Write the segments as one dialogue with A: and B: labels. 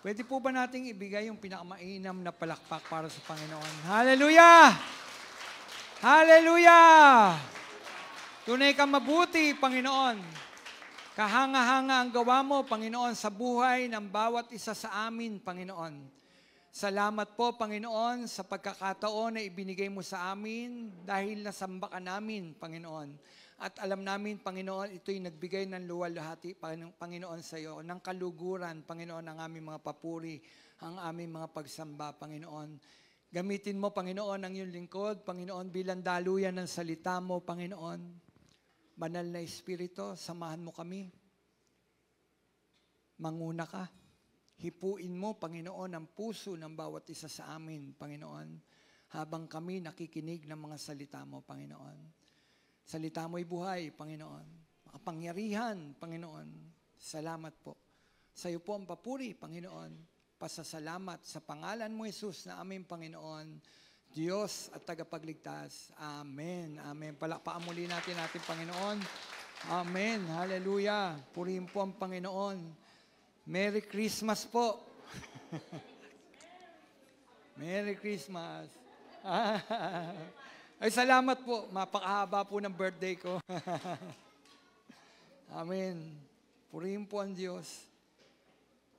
A: Pwede po ba nating ibigay yung pinakamainam na palakpak para sa Panginoon? Hallelujah! Hallelujah! Tunay kang mabuti, Panginoon. Kahanga-hanga ang gawa mo, Panginoon, sa buhay ng bawat isa sa amin, Panginoon. Salamat po, Panginoon, sa pagkakataon na ibinigay mo sa amin dahil nasamba ka namin, Panginoon. At alam namin, Panginoon, ito'y nagbigay ng luwalhati, Panginoon, sa iyo, ng kaluguran, Panginoon, ang aming mga papuri, ang aming mga pagsamba, Panginoon. Gamitin mo, Panginoon, ang iyong lingkod, Panginoon, bilang daluyan ng salita mo, Panginoon. Banal na Espiritu, samahan mo kami. Manguna ka. Hipuin mo, Panginoon, ang puso ng bawat isa sa amin, Panginoon, habang kami nakikinig ng mga salita mo, Panginoon. Salita mo'y buhay, Panginoon. Makapangyarihan, Panginoon. Salamat po. Sa iyo po ang papuri, Panginoon. Pasasalamat sa pangalan mo, Jesus, na aming Panginoon, Diyos at tagapagligtas. Amen. Amen. Palakpakan muli natin ating Panginoon. Amen. Hallelujah. Purihin po ang Panginoon. Merry Christmas po. Merry Christmas. Ay, salamat po. Mapakahaba po ng birthday ko. Amen. Purihin po ang Diyos.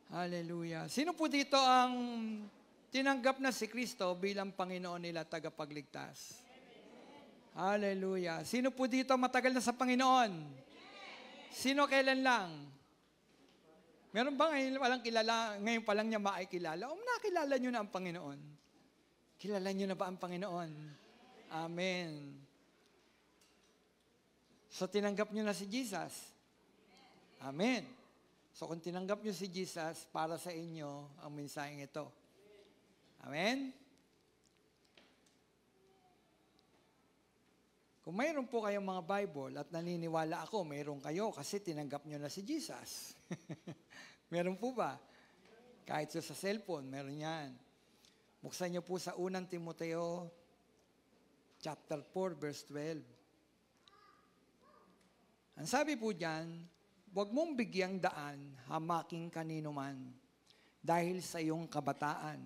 A: Hallelujah. Sino po dito ang tinanggap na si Kristo bilang Panginoon nila tagapagligtas? Hallelujah. Sino po dito matagal na sa Panginoon? Sino kailan lang? Meron ba ngayon walang kilala, ngayon pa lang niya makikilala? O nakilala niyo na ang Panginoon? Kilala niyo na ba ang Panginoon? Amen. So, tinanggap nyo na si Jesus. Amen. So, kung tinanggap nyo si Jesus, para sa inyo ang mensaheng ito. Amen. Kung mayroon po kayong mga Bible at naniniwala ako, mayroon kayo kasi tinanggap nyo na si Jesus. Meron po ba? Kahit sa cellphone, meron yan. Buksan nyo po sa 1 Timoteo chapter 4, verse 12. Ang sabi po diyan, huwag mong bigyang daan, hamaking kanino man, dahil sa iyong kabataan.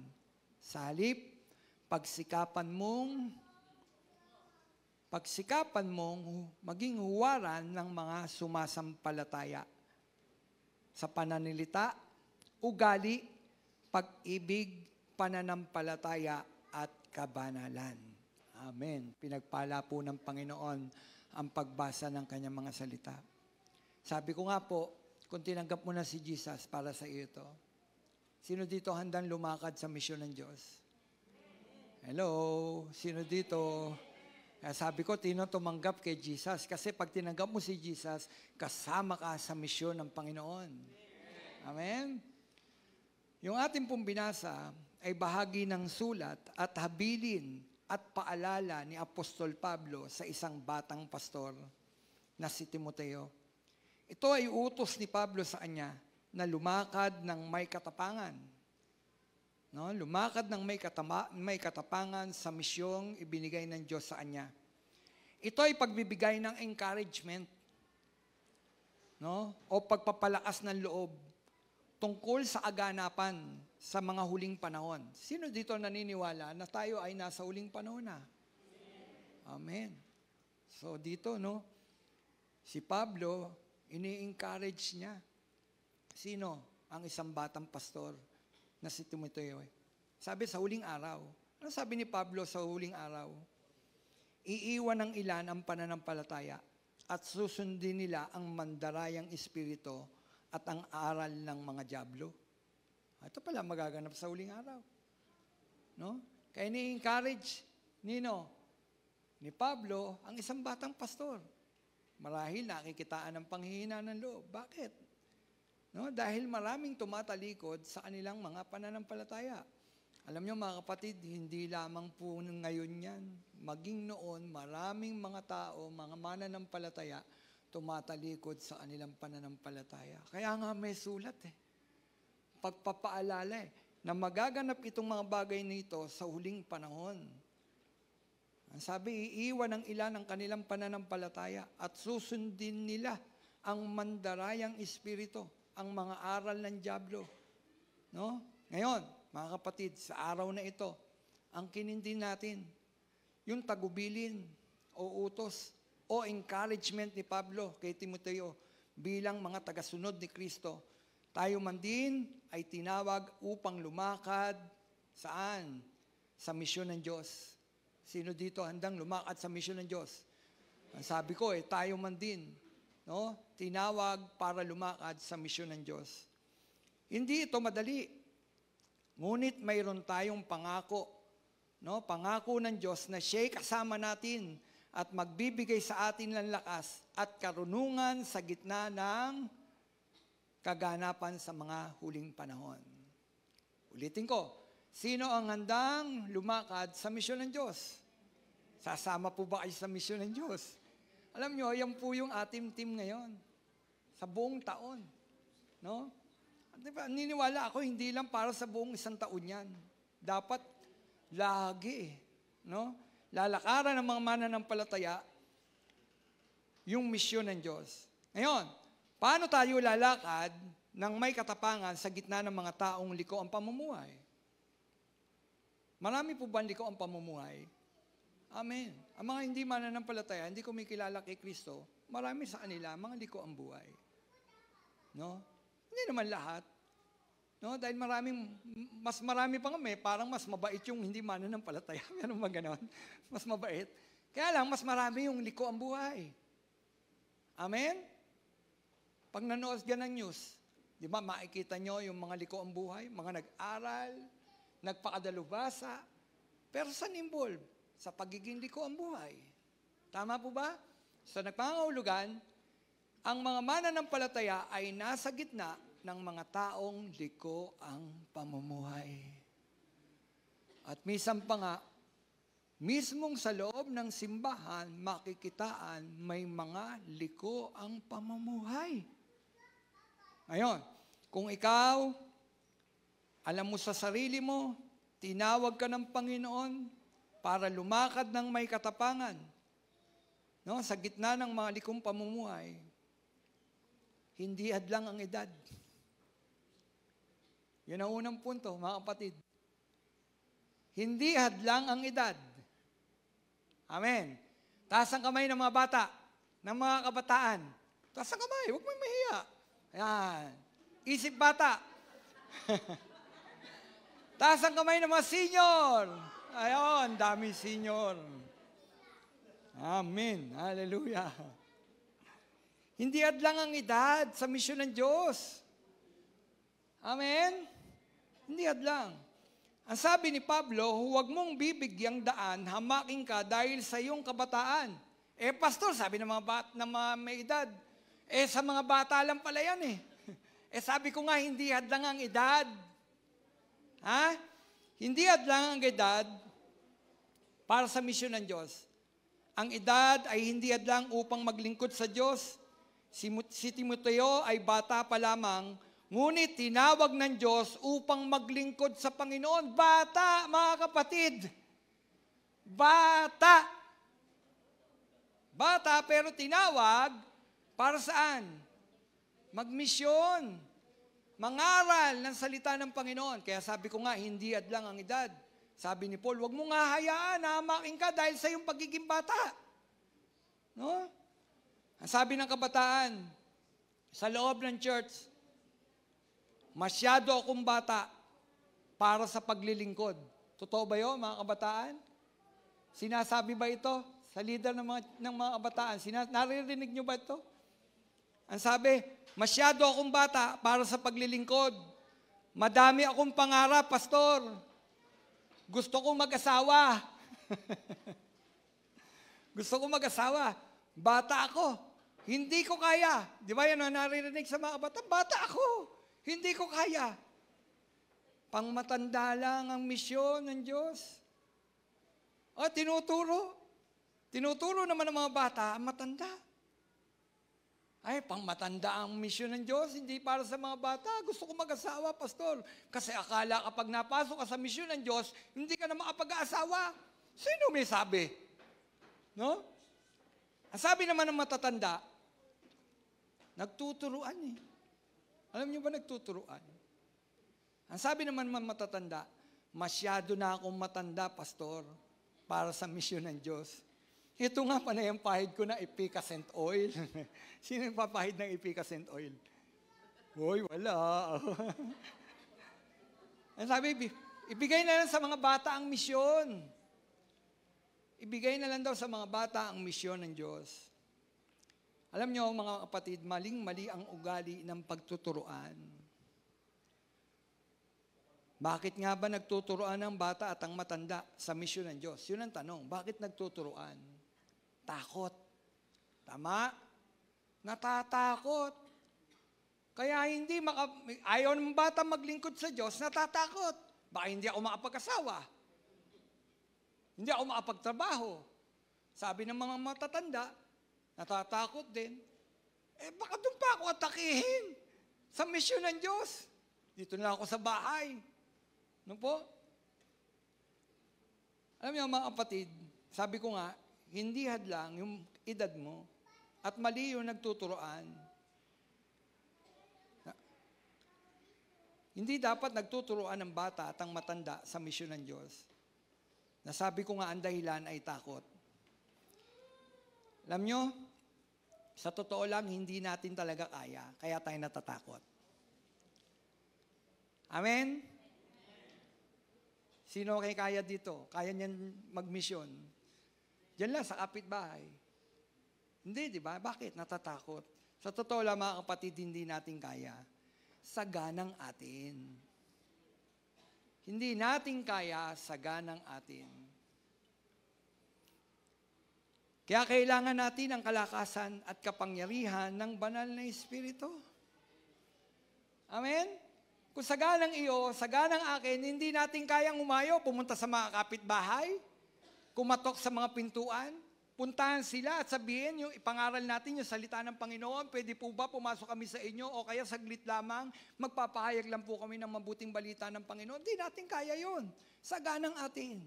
A: Sa halip, pagsikapan mong maging huwaran ng mga sumasampalataya sa pananalita, ugali, pag-ibig, pananampalataya, at kabanalan. Amen. Pinagpala po ng Panginoon ang pagbasa ng kanyang mga salita. Sabi ko nga po, kung tinanggap mo na si Jesus para sa iyo ito, sino dito handang lumakad sa misyon ng Diyos? Hello? Sino dito? Kaya sabi ko, tino tumanggap kay Jesus. Kasi pag tinanggap mo si Jesus, kasama ka sa misyon ng Panginoon. Amen? Yung ating pong binasa ay bahagi ng sulat at habilin at paalala ni Apostol Pablo sa isang batang pastor na si Timoteo. Ito ay utos ni Pablo sa kanya na lumakad ng may katapangan. No? Lumakad ng may katapangan sa misyong ibinigay ng Diyos sa kanya. Ito ay pagbibigay ng encouragement, no? O pagpapalakas ng loob tungkol sa aganapan sa mga huling panahon. Sino dito naniniwala na tayo ay nasa huling panahon na? Amen. So dito, no, si Pablo, ini-encourage niya. Sino? Ang isang batang pastor na si Timoteo. Sabi sa huling araw. Ano sabi ni Pablo sa huling araw? Iiwan ng ilan ang pananampalataya at susundin nila ang mandarayang espiritu at ang aral ng mga dyablo. Ito pala magaganap sa huling araw. No? Kaya ni-encourage ni Pablo ang isang batang pastor. Marahil nakikitaan ng panghihina ng loob. Bakit? No? Dahil maraming tumatalikod sa kanilang mga pananampalataya. Alam niyo mga kapatid, hindi lamang po ngayon yan. Maging noon, maraming mga tao, mga mananampalataya, tumatalikod sa kanilang pananampalataya. Kaya nga may sulat pagpapaalala na magaganap itong mga bagay nito sa huling panahon. Ang sabi, iiwan ng ilan ang kanilang pananampalataya at susundin nila ang mandarayang espiritu, ang mga aral ng dyablo. No? Ngayon, mga kapatid, sa araw na ito, ang kinindin natin, yung tagubilin o utos o encouragement ni Pablo kay Timoteo bilang mga tagasunod ni Kristo. Tayo man din ay tinawag upang lumakad saan? Sa misyon ng Diyos. Sino dito handang lumakad sa misyon ng Diyos? Ang sabi ko tayo man din, no? Tinawag para lumakad sa misyon ng Diyos. Hindi ito madali. Ngunit mayroon tayong pangako, no? Pangako ng Diyos na siya'y kasama natin at magbibigay sa atin ng lakas at karunungan sa gitna ng kaganapan sa mga huling panahon. Ulitin ko, sino ang handang lumakad sa misyon ng Diyos? Sasama po ba kayo sa misyon ng Diyos? Alam nyo, yan po yung ating team ngayon. Sa buong taon. No? Diba, niniwala ako, hindi lang para sa buong isang taon yan. Dapat lagi. No? Lalakaran ng mga mananampalataya yung misyon ng Diyos. Ngayon, paano tayo lalakad nang may katapangan sa gitna ng mga taong liko ang pamumuhay? Marami po ba liko ang pamumuhay? Amen. Ang mga hindi mananampalataya, hindi kumikilala kay Kristo, marami sa kanila, mga liko ang buhay. No? Hindi naman lahat. No? Dahil mas marami pa kami, parang mas mabait yung hindi mananampalataya. Meron ba ganon? Mas mabait. Kaya lang, mas marami yung liko ang buhay. Amen? Pag nanood ka ng news, di ba, makikita nyo yung mga liko ang buhay, mga nag-aral, nagpakadalubasa, pero saan involved? Sa pagiging liko ang buhay. Tama po ba? Sa nagpangahulugan, ang mga mananampalataya ay nasa gitna ng mga taong liko ang pamumuhay. At minsan pa nga, mismong sa loob ng simbahan, makikitaan may mga liko ang pamumuhay. Ngayon, kung ikaw, alam mo sa sarili mo, tinawag ka ng Panginoon para lumakad ng may katapangan, no, sa gitna ng mga likong pamumuhay, hindi hadlang ang edad. Yun ang unang punto, mga kapatid. Hindi hadlang ang edad. Amen. Taas ang kamay ng mga bata, ng mga kabataan. Taas ang kamay, huwag mo mahiya. Ayan. Isip bata. Taas ang kamay ng mga senior. Ayon, dami senior. Amen. Hallelujah. Hindi hadlang ang edad sa misyon ng Diyos. Amen? Hindi hadlang. Ang sabi ni Pablo, huwag mong bibigyang daan, hamakin ka dahil sa iyong kabataan. Pastor, sabi ng mga may edad, sa mga bata lang pala yan sabi ko nga, hindi hadlang ang edad. Ha? Hindi hadlang ang edad para sa misyon ng Diyos. Ang edad ay hindi hadlang upang maglingkod sa Diyos. Si Timoteo ay bata pa lamang, ngunit tinawag ng Diyos upang maglingkod sa Panginoon. Bata, mga kapatid. Bata. Bata, pero tinawag para saan? Magmisyon. Mangaral ng salita ng Panginoon. Kaya sabi ko nga, hindi hadlang ang edad. Sabi ni Paul, huwag mong hahayaan na hamakin ka dahil sa iyong pagiging bata. No? Ang sabi ng kabataan, sa loob ng church, masyado akong bata para sa paglilingkod. Totoo ba yun, mga kabataan? Sinasabi ba ito sa leader ng mga kabataan? Naririnig nyo ba ito? Ang sabi, masyado akong bata para sa paglilingkod. Madami akong pangarap, pastor. Gusto kong mag-asawa. Gusto kong mag-asawa. Bata ako. Hindi ko kaya. Di ba yan ang naririnig sa mga bata? Bata ako. Hindi ko kaya. Pangmatanda lang ang misyon ng Diyos. Tinuturo. Tinuturo naman ng mga bata ang matanda. Pangmatanda ang misyon ng Diyos, hindi para sa mga bata. Gusto ko mag-asawa, pastor. Kasi akala kapag napasok ka sa misyon ng Diyos, hindi ka na makapag-asawa. Sino may sabi? No? Ang sabi naman ng matatanda, nagtuturuan Alam niyo ba nagtuturuan? Ang sabi naman mga matatanda, masyado na akong matanda, pastor, para sa misyon ng Diyos. Ito nga panay ang pahid ko na efficacent oil. Sino yung papahid ng efficacent oil? Hoy, wala. Ang sabi, ibigay na lang sa mga bata ang misyon. Ibigay na lang daw sa mga bata ang misyon ng Diyos. Alam niyo, mga kapatid, maling-mali ang ugali ng pagtuturuan. Bakit nga ba nagtuturuan ang bata at ang matanda sa misyon ng Diyos? Yun ang tanong. Bakit nagtuturuan? Takot. Tama? Natatakot. Kaya ayaw ng bata maglingkod sa Diyos, natatakot. Baka hindi ako makapag-asawa. Hindi ako makapagtrabaho. Sabi ng mga matatanda, natatakot din. Baka doon pa ako atakihin sa misyon ng Diyos. Dito na ako sa bahay. Ano po? Alam niyo mga kapatid, sabi ko nga, hindi hadlang yung edad mo at mali yung nagtuturoan. Hindi dapat nagtuturoan ng bata at ang matanda sa misyon ng Diyos. Nasabi ko nga ang dahilan ay takot. Alam nyo, sa totoo lang, hindi natin talaga kaya tayo natatakot. Amen? Sino kaya dito? Kaya niyan magmisyon? Diyan lang sa kapitbahay. Hindi, di ba? Bakit? Natatakot. Sa totoo lang, mga kapatid, hindi natin kaya. Saganang atin. Hindi natin kaya, saganang atin. Kaya kailangan natin ang kalakasan at kapangyarihan ng banal na Espiritu. Amen? Kung saganang iyo, saganang akin, hindi natin kayang umayo, pumunta sa mga kapitbahay, kumatok sa mga pintuan, puntahan sila at sabihin, yung ipangaral natin yung salita ng Panginoon, pwede po ba pumasok kami sa inyo o kaya saglit lamang, magpapahayag lang po kami ng mabuting balita ng Panginoon. Hindi natin kaya yun. Saganang atin.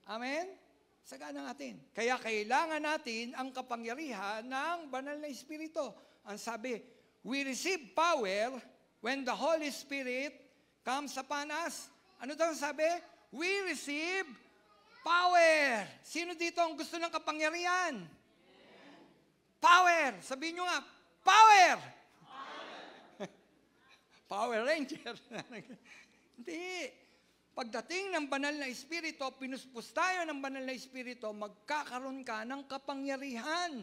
A: Amen? Saganang atin. Kaya kailangan natin ang kapangyarihan ng banal na Espiritu. Ang sabi, we receive power when the Holy Spirit comes upon us. Ano daw ang sabi? We receive power. Sino dito ang gusto ng kapangyarihan? Power. Sabihin nyo nga, power. Power Ranger. Hindi. Pagdating ng banal na Espiritu, pinuspos tayo ng banal na Espiritu, magkakaroon ka ng kapangyarihan.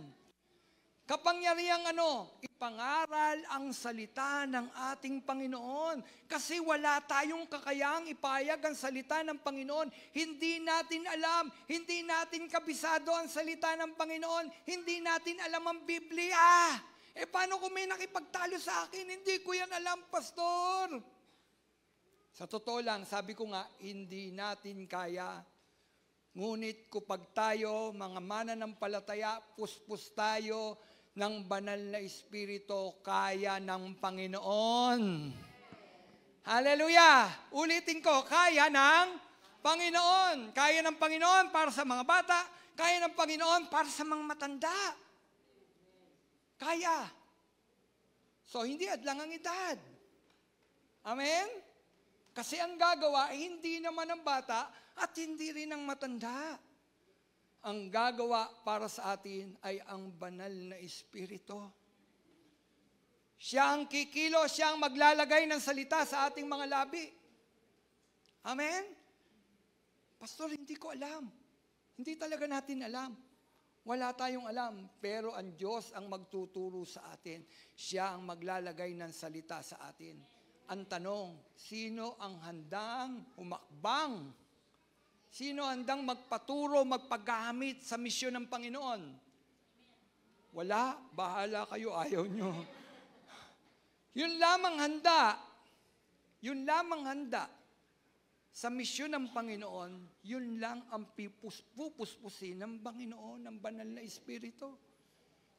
A: Kapangyarihang ano? Ipangaral ang salita ng ating Panginoon. Kasi wala tayong kakayang ipahayag ang salita ng Panginoon. Hindi natin alam, hindi natin kabisado ang salita ng Panginoon. Hindi natin alam ang Biblia. Paano kung may nakipagtalo sa akin? Hindi ko yan alam, pastor. Sa totoo lang, sabi ko nga, hindi natin kaya. Ngunit kapag tayo, mga mananampalataya, puspos tayo ng banal na Espiritu, kaya ng Panginoon. Hallelujah! Ulitin ko, kaya ng Panginoon. Kaya ng Panginoon para sa mga bata, kaya ng Panginoon para sa mga matanda. Kaya. So, hindi adlang ang edad. Amen? Kasi ang gagawa ay hindi naman ang bata at hindi rin ang matanda. Ang gagawa para sa atin ay ang banal na Espiritu. Siya ang kikilo, siya ang maglalagay ng salita sa ating mga labi. Amen? Pastor, hindi ko alam. Hindi talaga natin alam. Wala tayong alam, pero ang Diyos ang magtuturo sa atin. Siya ang maglalagay ng salita sa atin. Ang tanong, sino ang handang humakbang? Sino handang magpaturo, magpagamit sa misyon ng Panginoon? Wala, bahala kayo, ayaw nyo. Yun lamang handa. Yun lamang handa. Sa misyon ng Panginoon, yun lang ang pupuspusin ng Panginoon, ng banal na Espiritu.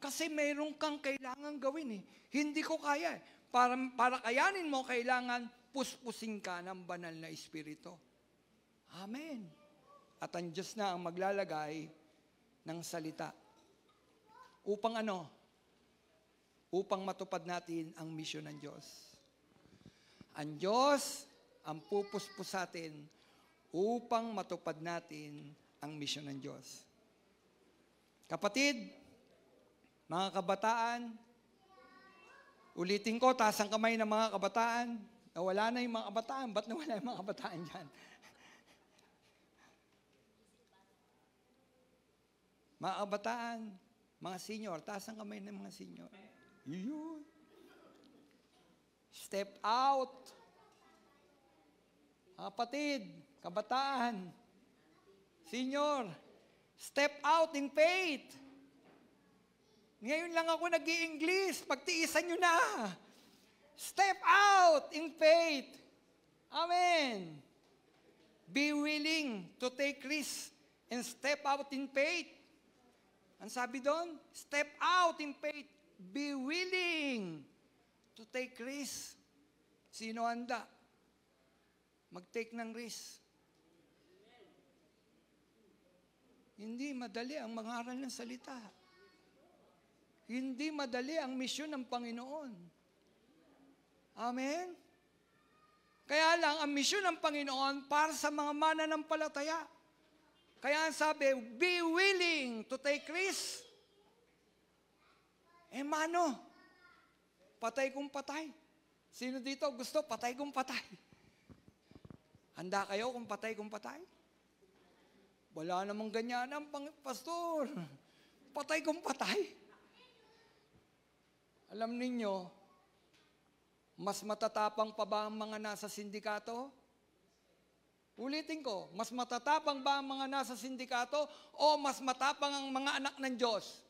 A: Kasi mayroon kang kailangan gawin eh. Hindi ko kaya eh. Para kayanin mo, kailangan puspusin ka ng banal na Espiritu. Amen. At ang Diyos na ang maglalagay ng salita. Upang ano? Upang matupad natin ang misyon ng Diyos. Ang Diyos ang pupuspos sa atin upang matupad natin ang misyon ng Diyos. Kapatid, mga kabataan, ulitin ko, taas ang kamay ng mga kabataan. Nawala na yung mga kabataan. Ba't nawala yung mga kabataan dyan? Mga kabataan, mga senior, taas ang kamay ng mga senior. Yun. Step out. Kapatid, kabataan, senior, step out in faith. Ngayon lang ako nag-i-English, pagtiisan nyo na. Step out in faith. Amen. Be willing to take risks and step out in faith. Ang sabi doon, step out in faith. Be willing to take risks. Sino handa? Mag-take ng risk. Hindi madali ang mangaral ng salita. Hindi madali ang misyon ng Panginoon. Amen? Kaya lang, ang misyon ng Panginoon para sa mga mananampalataya. Kaya ang sabi, be willing to take risks. Mano, patay kung patay. Sino dito gusto patay kung patay? Handa kayo kung patay kung patay? Wala namang ganyan ang pastor. Patay kung patay. Alam ninyo, mas matatapang pa ba ang mga nasa sindikato? Ulitin ko, mas matatapang ba ang mga nasa sindikato o mas matapang ang mga anak ng Diyos?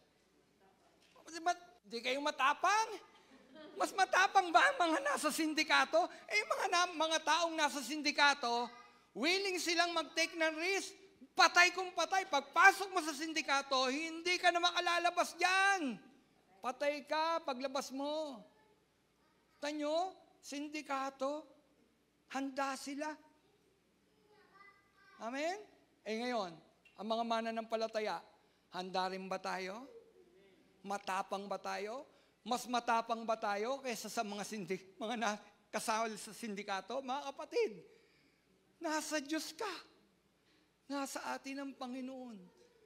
A: Di kayo matapang? Mas matapang ba ang mga nasa sindikato? Mga taong nasa sindikato, willing silang mag-take ng risk, patay kung patay. Pagpasok mo sa sindikato, hindi ka na makalalabas dyan. Patay ka paglabas mo. Tanyo, sindikato, handa sila. Amen? Ngayon, ang mga mananampalataya, handa rin ba tayo? Matapang ba tayo? Mas matapang ba tayo kaysa sa mga kasawal sa sindikato? Mga kapatid, nasa Diyos ka. Nasa atin ang Panginoon.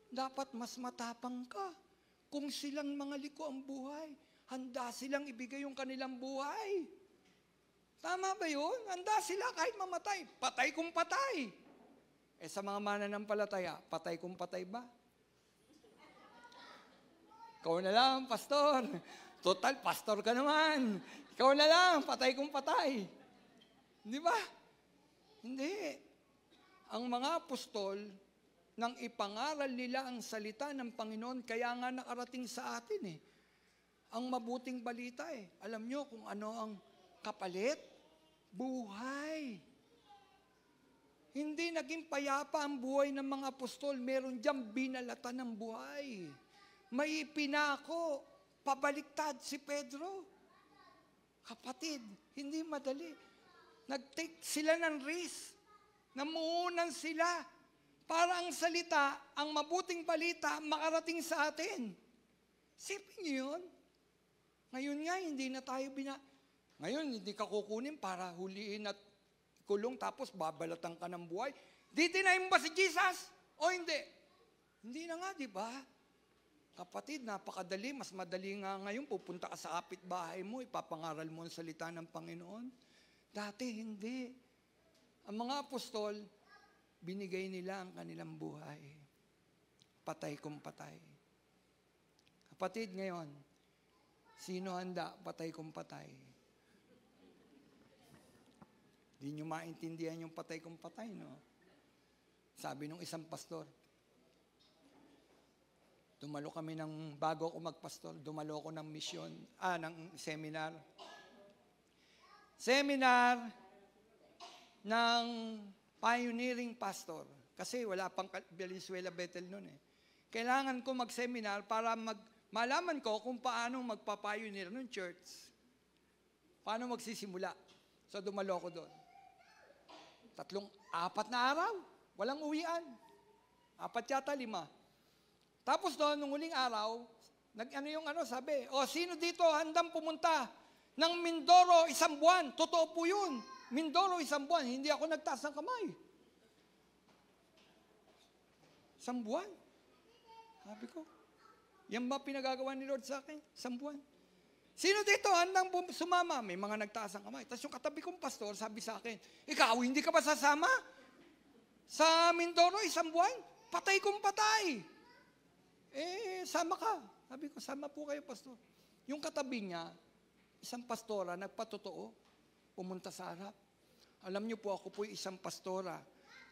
A: Dapat mas matapang ka. Kung silang mga liko ang buhay, handa silang ibigay yung kanilang buhay. Tama ba yun? Handa sila kahit mamatay. Patay kung patay. Sa mga mananampalataya, patay kung patay ba? Ikaw na lang, pastor. Total, pastor ka naman. Ikaw na lang, patay kung patay. Di ba? Hindi. Ang mga apostol, nang ipangaral nila ang salita ng Panginoon, kaya nga nakarating sa atin ang mabuting balita Alam nyo kung ano ang kapalit? Buhay. Hindi naging payapa ang buhay ng mga apostol. Meron diyang binalatan ng buhay. May pinako. Pabaliktad si Pedro. Kapatid, hindi madali. Nag-take sila ng risk. Namuunan sila. Para ang salita, ang mabuting balita, makarating sa atin. Sipin niyo yun? Ngayon nga, hindi na tayo Ngayon, hindi ka kukunin para huliin at kulong tapos babalatan ka ng buhay. Ditinayin mo ba si Jesus? O hindi? Hindi na nga, di ba? Kapatid, napakadali. Mas madali nga ngayon, pupunta ka sa kapitbahay mo, ipapangaral mo ang salita ng Panginoon. Dati, hindi. Ang mga apostol, binigay nila ang kanilang buhay. Patay kung patay. Kapatid, ngayon, sino handa patay kung patay? Di nyo maintindihan yung patay kung patay, no? Sabi nung isang pastor, dumalo kami bago ako magpastor, dumalo ako ng misyon, ng seminar. Seminar ng pioneering pastor. Kasi wala pang Valenzuela Bethel noon Kailangan ko mag-seminar para malaman ko kung paano magpa-pioneer ng church. Paano magsisimula. So dumalo ako doon. 4 na araw. Walang uwian. 4 yata 5. Tapos doon, nung huling araw, sabi, sino dito handang pumunta ng Mindoro 1 buwan? Totoo po yun. Mindoro, 1 buwan, hindi ako nagtaas ng kamay. 1 buwan. Sabi ko, yan ba pinagagawa ni Lord sa akin? 1 buwan. Sino dito handang sumama? May mga nagtaas ng kamay. Tapos yung katabi kong pastor, sabi sa akin, ikaw, hindi ka ba sasama? Sa Mindoro, 1 buwan? Patay kong patay. Sama ka. Sabi ko, sama po kayo, pastor. Yung katabi niya, isang pastora, nagpatotoo, pumunta sa harap. Alam niyo po, ako po isang pastora.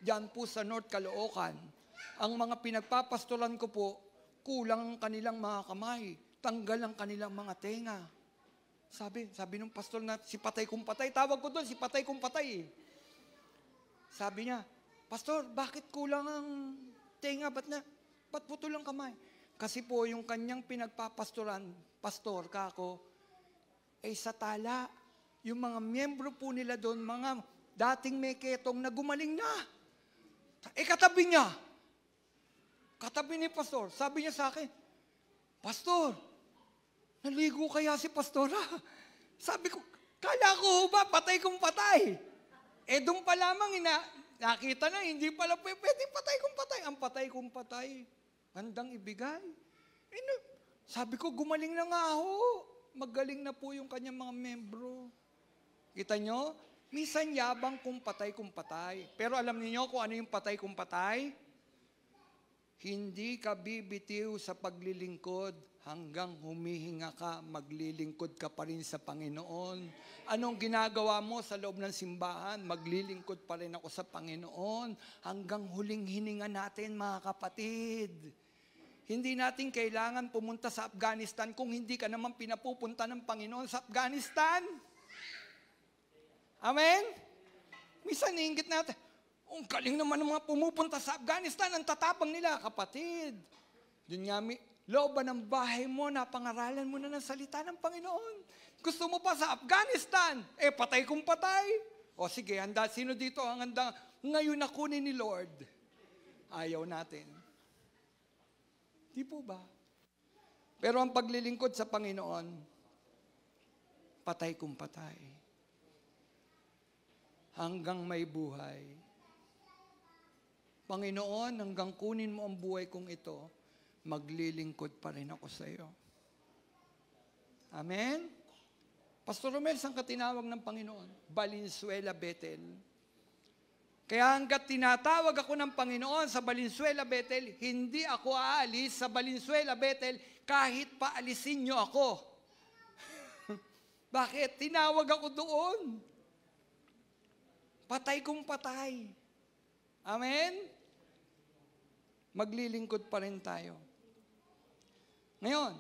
A: Diyan po sa North Caloocan. Ang mga pinagpapastoran ko po, kulang ang kanilang mga kamay. Tanggal ang kanilang mga tenga. Sabi nung pastor na, si patay kong patay. Tawag ko doon, si patay kong patay. Sabi niya, pastor, bakit kulang ang tenga? Ba't putol ang kamay? Kasi po yung kanyang pinagpapastoran, pastor, kako, sa tala. Yung mga miyembro po nila doon, mga dating may ketong na gumaling na. Katabi niya. Katabi ni pastor. Sabi niya sa akin, pastor, naligo kaya si pastora? Sabi ko, kala ko ba, patay kong patay. Doon pa lamang, nakita na, hindi pala pwede patay kong patay. Ang patay kong patay, handang ibigay. Sabi ko, gumaling na nga ako. Magaling na po yung kanyang mga membro. Kita nyo? Minsan yabang kung patay. Pero alam niyo kung ano yung patay kung patay? Hindi ka bibitiw sa paglilingkod hanggang humihinga ka, maglilingkod ka pa rin sa Panginoon. Anong ginagawa mo sa loob ng simbahan? Maglilingkod pa rin ako sa Panginoon hanggang huling hininga natin, mga kapatid. Hindi natin kailangan pumunta sa Afghanistan kung hindi ka naman pinapupunta ng Panginoon sa Afghanistan. Amen? Minsan niinggit natin, ang galing naman ng mga pumupunta sa Afghanistan, ang tatapang nila, kapatid. Doon nga, looban ng bahay mo, napangaralan mo na ng salita ng Panginoon. Gusto mo pa sa Afghanistan, patay kung patay. O sige, sino dito ang handa ngayon na kunin ni Lord? Ayaw natin. Di po ba? Pero ang paglilingkod sa Panginoon, patay kung patay. Hanggang may buhay. Panginoon, hanggang kunin mo ang buhay kong ito, maglilingkod pa rin ako sa iyo. Amen? Pastor Romel, saan ka tinawag ng Panginoon? Valenzuela, Bethel. Kaya hanggat tinatawag ako ng Panginoon sa Valenzuela, Bethel, hindi ako aalis sa Valenzuela, Bethel, kahit paalisin niyo ako. Bakit? Tinawag ako doon. Patay kung patay. Amen? Maglilingkod pa rin tayo. Ngayon,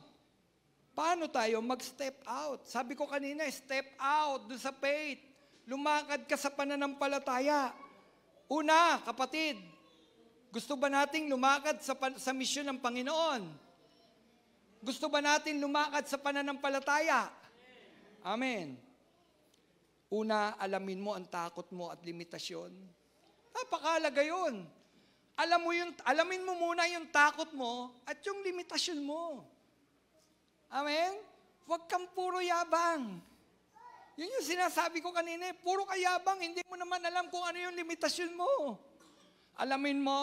A: paano tayo mag-step out? Sabi ko kanina, step out doon sa faith. Lumakad ka sa pananampalataya. Una, kapatid, gusto ba nating lumakad sa misyon ng Panginoon? Gusto ba natin lumakad sa pananampalataya? Amen. Una, alamin mo ang takot mo at limitasyon. Napakahalaga yun. Alamin mo muna yung takot mo at yung limitasyon mo. Amen? Huwag kang puro yabang. Yun yung sinasabi ko kanina, puro kayabang, hindi mo naman alam kung ano yung limitasyon mo. Alamin mo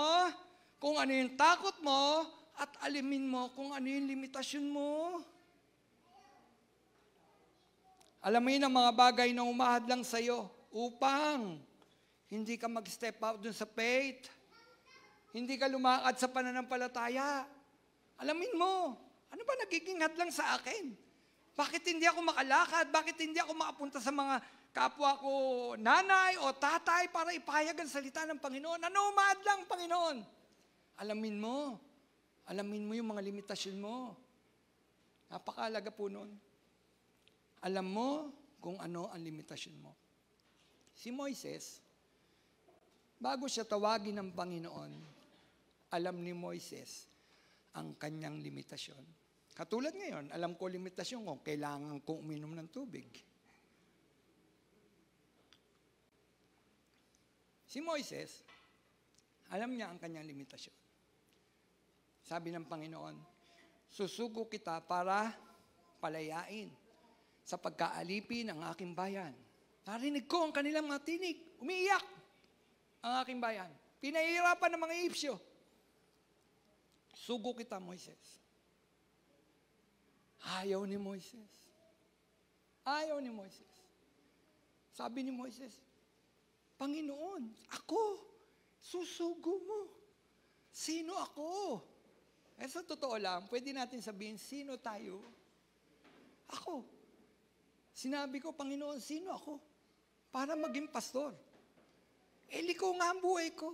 A: kung ano yung takot mo at alamin mo kung ano yung limitasyon mo. Alamin ang mga bagay na umahadlang sa'yo upang hindi ka mag-step out dun sa faith. Hindi ka lumakad sa pananampalataya. Alamin mo, ano ba nagiging hadlang sa akin? Bakit hindi ako makalakad? Bakit hindi ako makapunta sa mga kapwa ko nanay o tatay para ipahayag ang salita ng Panginoon? Ano umadlang, Panginoon? Alamin mo. Alamin mo yung mga limitasyon mo. Napakahalaga po nun. Alam mo kung ano ang limitasyon mo. Si Moises, bago siya tawagin ng Panginoon, alam ni Moises ang kanyang limitasyon. Katulad ngayon, alam ko limitasyon ko, kailangan kong uminom ng tubig. Si Moises, alam niya ang kanyang limitasyon. Sabi ng Panginoon, susugo kita para palayain sa pagkaalipin ng aking bayan. Narinig ko ang kanilang mga tinig. Umiiyak ang aking bayan. Pinahihirapan ng mga Ehipsyo. Sugo kita, Moises. Ayaw ni Moises. Ayaw ni Moises. Sabi ni Moises, Panginoon, ako, susugo mo. Sino ako? Sa totoo lang, pwede natin sabihin, sino tayo? Ako. Sinabi ko, Panginoon, sino ako? Para maging pastor. Liko nga ang buhay ko.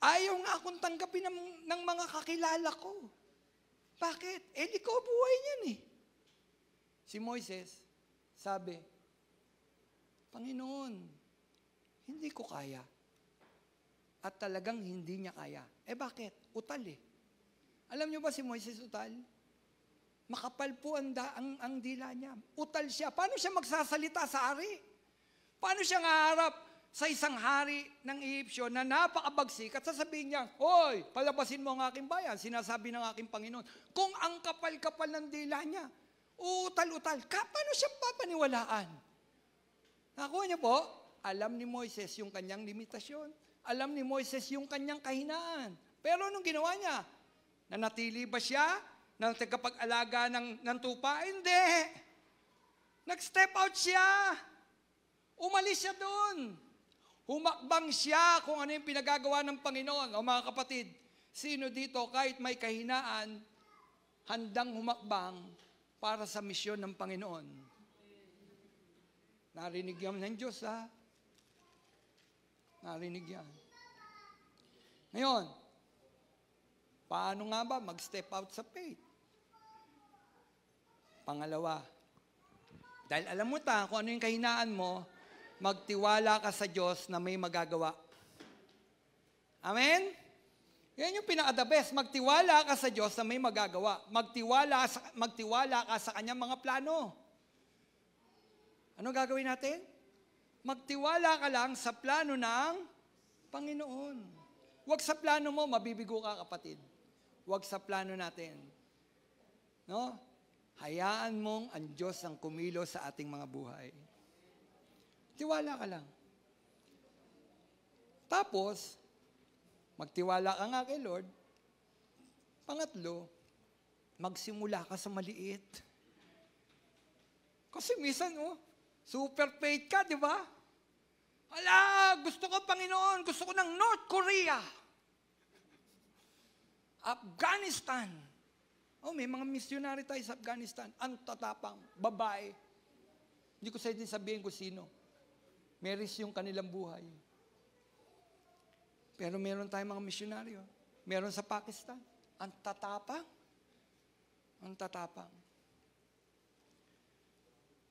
A: Ayaw nga akong tanggapin ng mga kakilala ko. Bakit? Liko buhay niyan eh. Si Moises, sabi, Panginoon, hindi ko kaya. At talagang hindi niya kaya. Bakit? Utal eh. Alam niyo ba si Moises utal? Makapal po ang dila niya. Utal siya. Paano siya magsasalita sa hari? Paano siya ngaharap sa isang hari ng Ehipsyo na napakabagsik at sasabihin niya, Hoy, palabasin mo ang aking bayan, sinasabi ng aking Panginoon. Kung ang kapal-kapal ng dila niya, utal-utal, paano siya papaniwalaan? Nakuha niyo po, alam ni Moises yung kanyang limitasyon. Alam ni Moises yung kanyang kahinaan. Pero anong ginawa niya? Nanatili ba siya ng tagapag-alaga ng tupa? Hindi. Nag-step out siya. Umalis siya doon. Humakbang siya kung ano yung pinagagawa ng Panginoon. O mga kapatid, sino dito kahit may kahinaan, handang humakbang para sa misyon ng Panginoon? Narinig yan ng Diyos, ha? Narinig yan. Ngayon, paano nga ba mag-step out sa faith? Pangalawa, dahil alam mo kung ano yung kahinaan mo, magtiwala ka sa Diyos na may magagawa. Amen? Yan yung pinaka-the best. Magtiwala ka sa Diyos na may magagawa. Magtiwala ka sa kanyang mga plano. Ano gagawin natin? Magtiwala ka lang sa plano ng Panginoon. Huwag sa plano mo, mabibigo ka, kapatid. Huwag sa plano natin. No? Hayaan mong ang Diyos ang kumilos sa ating mga buhay. Tiwala ka lang. Tapos, magtiwala ka nga kay Lord. Pangatlo, magsimula ka sa maliit. Kasi minsan, super faith ka, di ba? Ala, gusto ko, Panginoon, gusto ko ng North Korea. Afghanistan. May mga missionary tayo sa Afghanistan. Ang tatapang, babae. Hindi ko sa sabihin kung sino. May risk yung kanilang buhay. Pero meron tayong mga misyonaryo. Meron sa Pakistan. Ang tatapang. Ang tatapang.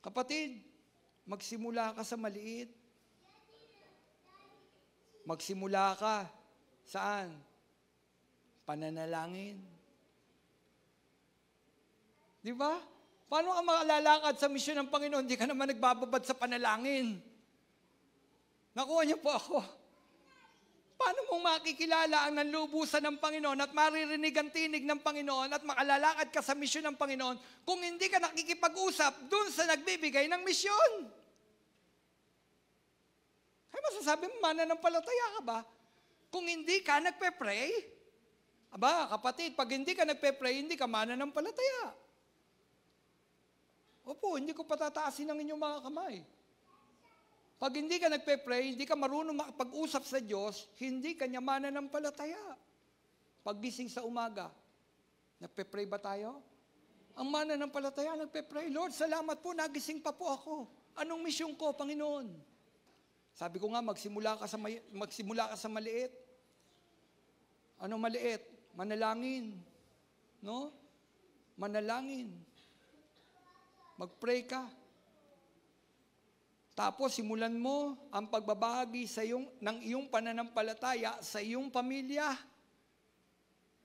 A: Kapatid, magsimula ka sa maliit. Magsimula ka saan? Pananalangin. Di ba? Paano ka makalalakad sa misyon ng Panginoon? Hindi ka naman nagbababad sa panalangin. Nakuha niyo po ako. Paano mong makikilala ang nanlubusan ng Panginoon at maririnig ang tinig ng Panginoon at makalalakad ka sa misyon ng Panginoon kung hindi ka nakikipag-usap dun sa nagbibigay ng misyon? Ay masasabi mo, mananampalataya ka ba? Kung hindi ka nagpe-pray, kapatid, pag hindi ka nagpe-pray, hindi ka mananampalataya. Opo, hindi ko patataasin ang inyong mga kamay. Pag hindi ka nagpe-pray, hindi ka marunong makapag-usap sa Diyos, hindi ka niya mananampalataya. Paggising sa umaga, nagpe-pray ba tayo? Ang mananampalataya, nagpe-pray. Lord, salamat po, nagising pa po ako. Anong misyon ko, Panginoon? Sabi ko nga, magsimula ka sa maliit. Ano maliit? Manalangin. No? Manalangin. Mag-pray ka. Tapos simulan mo ang pagbabahagi ng iyong pananampalataya sa iyong pamilya.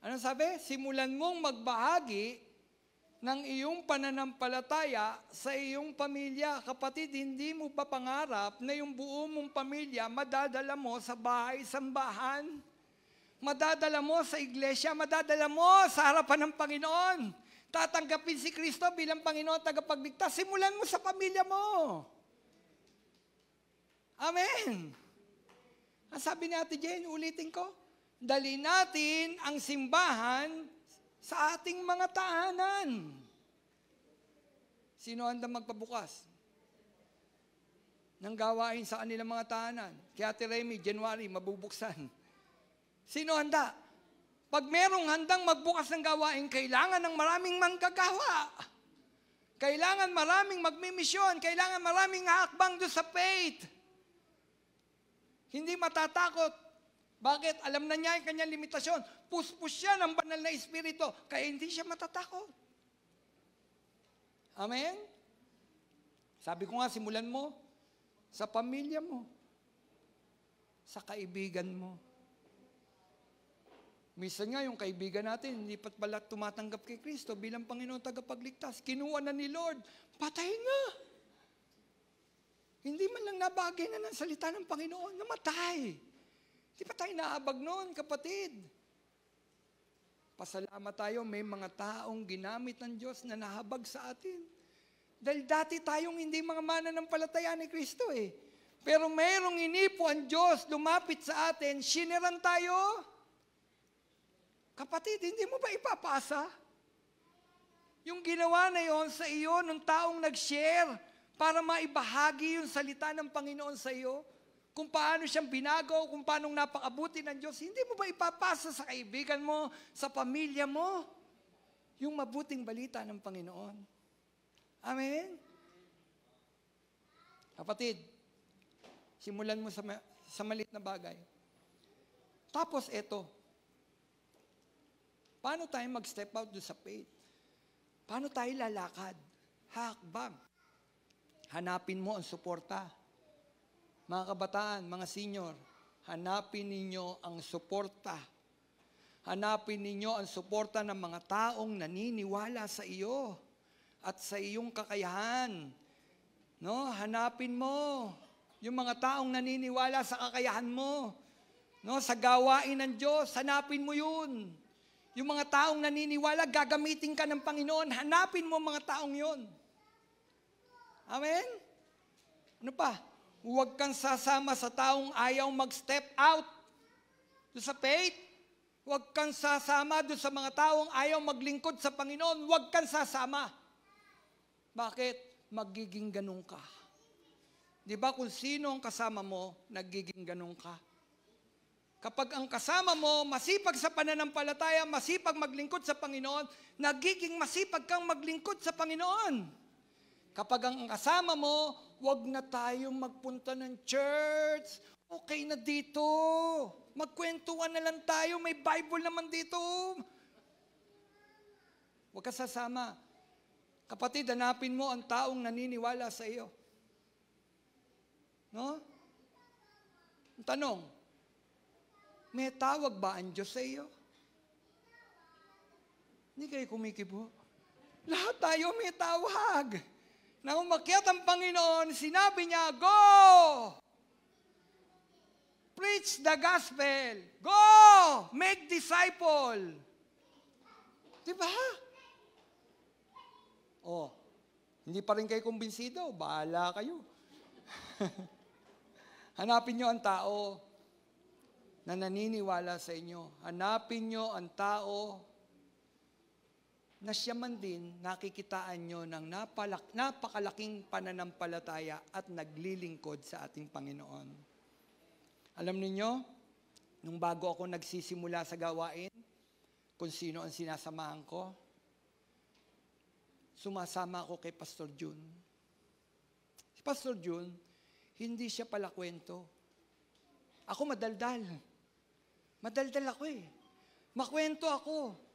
A: Ano sabi? Simulan mong magbahagi ng iyong pananampalataya sa iyong pamilya. Kapatid, hindi mo ba pangarap na yung buo mong pamilya madadala mo sa bahay-sambahan? Madadala mo sa iglesia, madadala mo sa harapan ng Panginoon. Tatanggapin si Kristo bilang Panginoon tagapagligtas. Simulan mo sa pamilya mo. Amen. Ang sabi ni Ate Jane, ulitin ko, dali natin ang simbahan sa ating mga tahanan. Sino handa magpabukas ng gawain sa kanilang mga tahanan? Kaya Ate Remy, January, mabubuksan. Sino handa? Pag merong handang magbukas ng gawain, kailangan ng maraming manggagawa. Kailangan maraming magmimisyon. Kailangan maraming hakbang doon sa faith. Hindi matatakot. Bakit? Alam na niya yung kanyang limitasyon. Puspos siya ng banal na espiritu. Kaya hindi siya matatakot. Amen? Sabi ko nga, simulan mo sa pamilya mo. Sa kaibigan mo. Minsan nga yung kaibigan natin, hindi pa pala tumatanggap kay Kristo bilang Panginoon tagapagligtas. Kinuha na ni Lord. Patay nga. Hindi man lang nabagay na ng salita ng Panginoon, namatay. Hindi pa tayo naabag noon, kapatid. Pasalamat tayo, may mga taong ginamit ng Diyos na nahabag sa atin. Dahil dati tayong hindi mga mananampalataya ni Kristo eh. Pero mayroong inipo ang Diyos, lumapit sa atin, siniran tayo. Kapatid, hindi mo ba ipapasa? Yung ginawa na yon sa iyo, nung taong nag-share, para maibahagi yung salita ng Panginoon sa iyo, kung paano siyang binago, kung paano napakabuti ng Diyos, hindi mo ba ipapasa sa kaibigan mo, sa pamilya mo, yung mabuting balita ng Panginoon? Amen? Kapatid, simulan mo sa maliit na bagay. Tapos eto, paano tayo mag-step out do sa faith? Paano tayo lalakad? Hakbang. Hanapin mo ang suporta. Mga kabataan, mga senior, hanapin ninyo ang suporta. Hanapin ninyo ang suporta ng mga taong naniniwala sa iyo at sa iyong kakayahan. No? Hanapin mo yung mga taong naniniwala sa kakayahan mo. No? Sa gawain ng Diyos, hanapin mo yun. Yung mga taong naniniwala, gagamitin ka ng Panginoon, hanapin mo mga taong yun. Amen? Ano pa? Huwag kang sasama sa taong ayaw mag-step out doon sa faith. Huwag kang sasama doon sa mga taong ayaw maglingkod sa Panginoon. Huwag kang sasama. Bakit? Magiging ganun ka. Di ba kung sino ang kasama mo, nagiging ganun ka? Kapag ang kasama mo, masipag sa pananampalataya, masipag maglingkod sa Panginoon, nagiging masipag kang maglingkod sa Panginoon. Kapag ang kasama mo, wag na tayong magpunta ng church. Okay na dito. Magkwentuhan na lang tayo. May Bible naman dito. Huwag ka sasama. Kapatid, hanapin mo ang taong naniniwala sa iyo. No? Ang tanong, may tawag ba ang Diyos sa iyo? Hindi kayo kumikibo. Lahat tayo may tawag. Nang umakyat ang Panginoon, sinabi niya, go! Preach the gospel. Go! Make disciple. Diba? Oh, hindi pa rin kayo kumbinsido. Bahala kayo. Hanapin niyo ang tao na naniniwala sa inyo. Hanapin niyo ang tao na siya man din nakikitaan nyo ng napakalaking pananampalataya at naglilingkod sa ating Panginoon. Alam niyo, nung bago ako nagsisimula sa gawain, kung sino ang sinasamahan ko, sumasama ako kay Pastor Jun. Si Pastor Jun, hindi siya pala kwento. Ako madaldal. Madaldal ako eh. Makwento ako.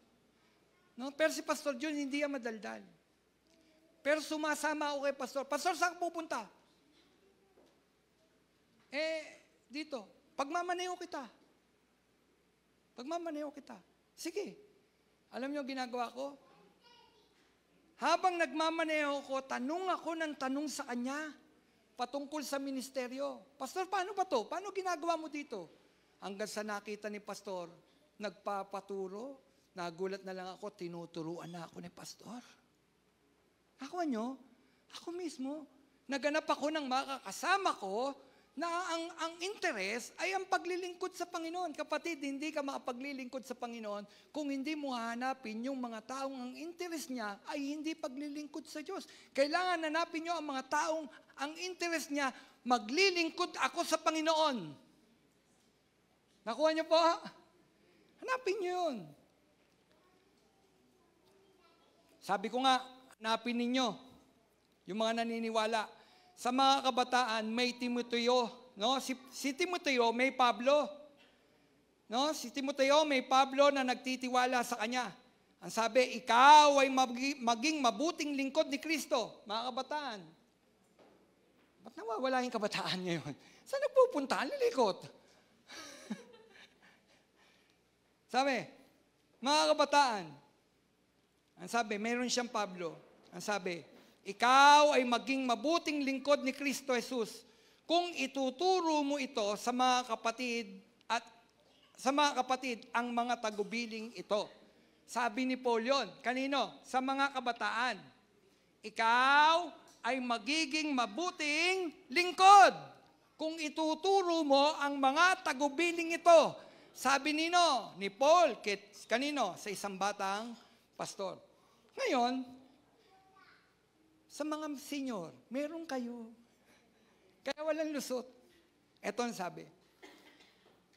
A: No? Pero si Pastor Jun, hindi yan madaldal. Pero sumasama ako kay Pastor. Pastor, saan pupunta? Dito. Pagmamaneho kita. Pagmamaneho kita. Sige. Alam niyo ginagawa ko? Habang nagmamaneho ko, tanong ako ng tanong sa kanya patungkol sa ministeryo. Pastor, paano ba to? Paano ginagawa mo dito? Hanggang sa nakita ni Pastor, nagpapaturo. Nagulat na lang ako, tinuturuan na ako ni Pastor. Ako nyo, ako mismo, naganap ako ng makakasama ko na ang interest ay ang paglilingkod sa Panginoon. Kapatid, hindi ka makapaglilingkod sa Panginoon kung hindi mo hahanapin yung mga taong ang interest niya ay hindi paglilingkod sa Diyos. Kailangan hanapin nyo ang mga taong ang interest niya, maglilingkod ako sa Panginoon. Nakuha niyo po? Hanapin nyo yun. Sabi ko nga, hanapin ninyo yung mga naniniwala. Sa mga kabataan, may Timoteo, no? Si Timoteo may Pablo. No? Si Timoteo may Pablo na nagtitiwala sa kanya. Ang sabi, ikaw ay maging mabuting lingkod ni Kristo, mga kabataan. Ba't nawawala yung kabataan ngayon? Saan nagpupunta? Lilikot. Sabi, mga kabataan, ang sabi, meron siyang Pablo. Ang sabi, ikaw ay maging mabuting lingkod ni Kristo Jesus kung ituturo mo ito sa mga kapatid at sa mga kapatid ang mga tagubiling ito. Sabi ni Paul yun. Kanino? Sa mga kabataan. Ikaw ay magiging mabuting lingkod kung ituturo mo ang mga tagubiling ito. Sabi ni Paul, kanino? Sa isang batang pastor. Ngayon, sa mga senior, meron kayo. Kaya walang lusot. Ito ang sabi.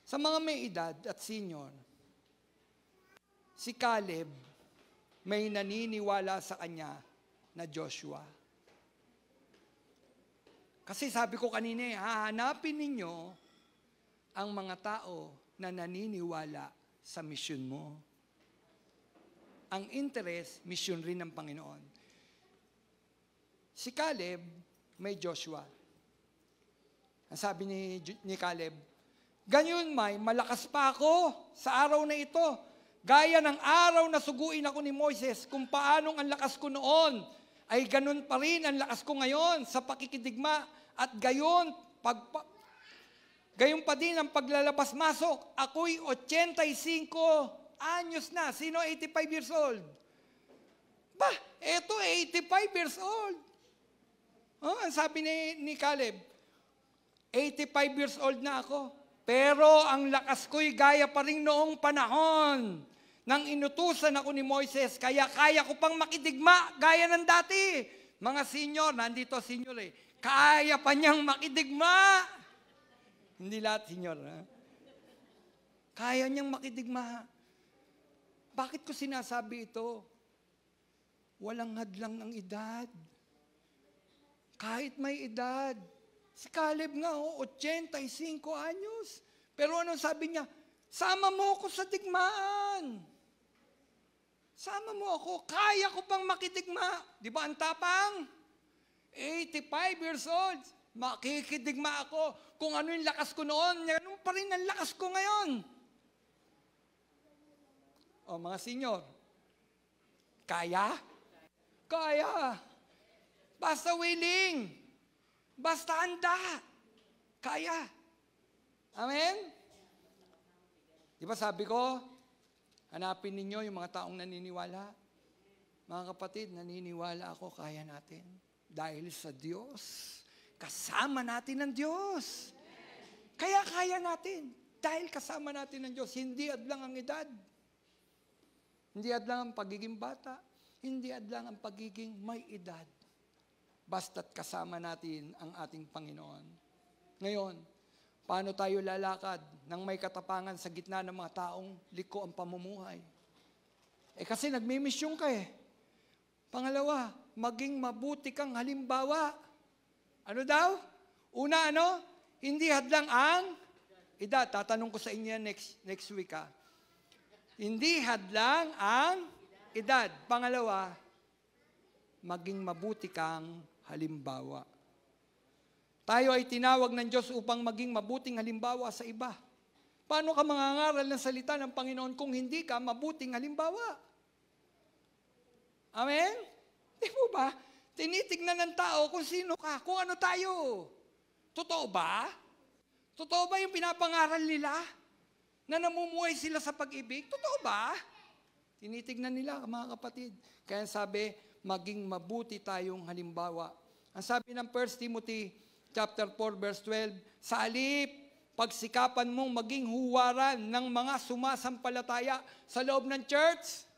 A: Sa mga may edad at senior, si Caleb may naniniwala sa kanya na Joshua. Kasi sabi ko kanina, hahanapin ninyo ang mga tao na naniniwala sa misyon mo. Ang interest, misyon rin ng Panginoon. Si Caleb, may Joshua. Ang sabi ni Caleb, ganyan malakas pa ako sa araw na ito. Gaya ng araw na suguin ako ni Moises, kung paanong ang lakas ko noon, ay ganun pa rin ang lakas ko ngayon sa pakikidigma. At gayon pa din ang paglalabas-masok. Ako'y 85 anyos na. Sino 85 years old? Eto 85 years old. Ang sabi ni Caleb, 85 years old na ako, pero ang lakas ko'y gaya pa rin noong panahon nang inutusan ako ni Moises, kaya kaya ko pang makidigma gaya ng dati. Mga senior, nandito senior kaya pa niyang makidigma. Hindi lahat senior. Kaya niyang makidigma. Bakit ko sinasabi ito? Walang hadlang ng edad. Kahit may edad. Si Caleb nga, 85 anyos. Pero anong sabi niya? Sama mo ako sa digmaan. Sama mo ako. Kaya ko pang makidigma. Di ba ang tapang? 85 years old. Makikidigma ako. Kung ano yung lakas ko noon, ganun pa rin ang lakas ko ngayon. Mga senior. Kaya? Kaya. Basta willing. Basta handa. Kaya. Amen? Di ba sabi ko, hanapin ninyo yung mga taong naniniwala. Mga kapatid, naniniwala ako, kaya natin. Dahil sa Diyos. Kasama natin ang Diyos. Kaya kaya natin. Dahil kasama natin ang Diyos. Hindi adlang ang edad. Hindi adlang ang pagiging bata. Hindi adlang ang pagiging may edad. Basta't kasama natin ang ating Panginoon. Ngayon, paano tayo lalakad nang may katapangan sa gitna ng mga taong liko ang pamumuhay? Kasi nagmimisyong ka Pangalawa, maging mabuti kang halimbawa. Ano daw? Una, hindi hadlang ang edad. Tatanong ko sa inyo next week Hindi hadlang ang edad. Pangalawa, maging mabuti kang halimbawa. Tayo ay tinawag ng Diyos upang maging mabuting halimbawa sa iba. Paano ka mangangaral ng salita ng Panginoon kung hindi ka mabuting halimbawa? Amen? Di po ba? Tinitignan ng tao kung sino ka, kung ano tayo. Totoo ba? Totoo ba yung pinapangaral nila? Na namumuhay sila sa pag-ibig? Totoo ba? Tinitignan nila, mga kapatid. Kaya sabi, maging mabuti tayong halimbawa. Ang sabi ng 1 Timothy chapter 4, verse 12, sa halip, pagsikapan mong maging huwaran ng mga sumasampalataya sa loob ng church.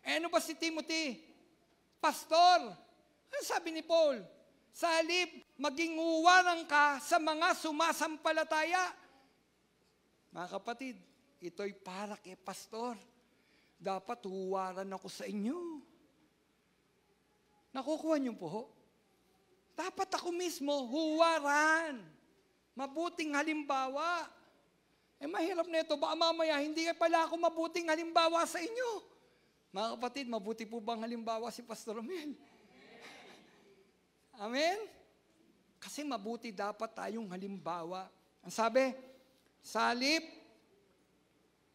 A: Ano ba si Timothy? Pastor. Ano sabi ni Paul? Sa halip, maging huwaran ka sa mga sumasampalataya. Mga kapatid, ito'y para kay pastor. Dapat huwaran ako sa inyo. Nakukuha niyo po? Dapat ako mismo huwaran. Mabuting halimbawa. Mahirap na ito. Baka mamaya, hindi pala ako mabuting halimbawa sa inyo. Mga kapatid, mabuti po bang halimbawa si Pastor Romel? Amen? Kasi mabuti dapat tayong halimbawa. Ang sabi, sa halip,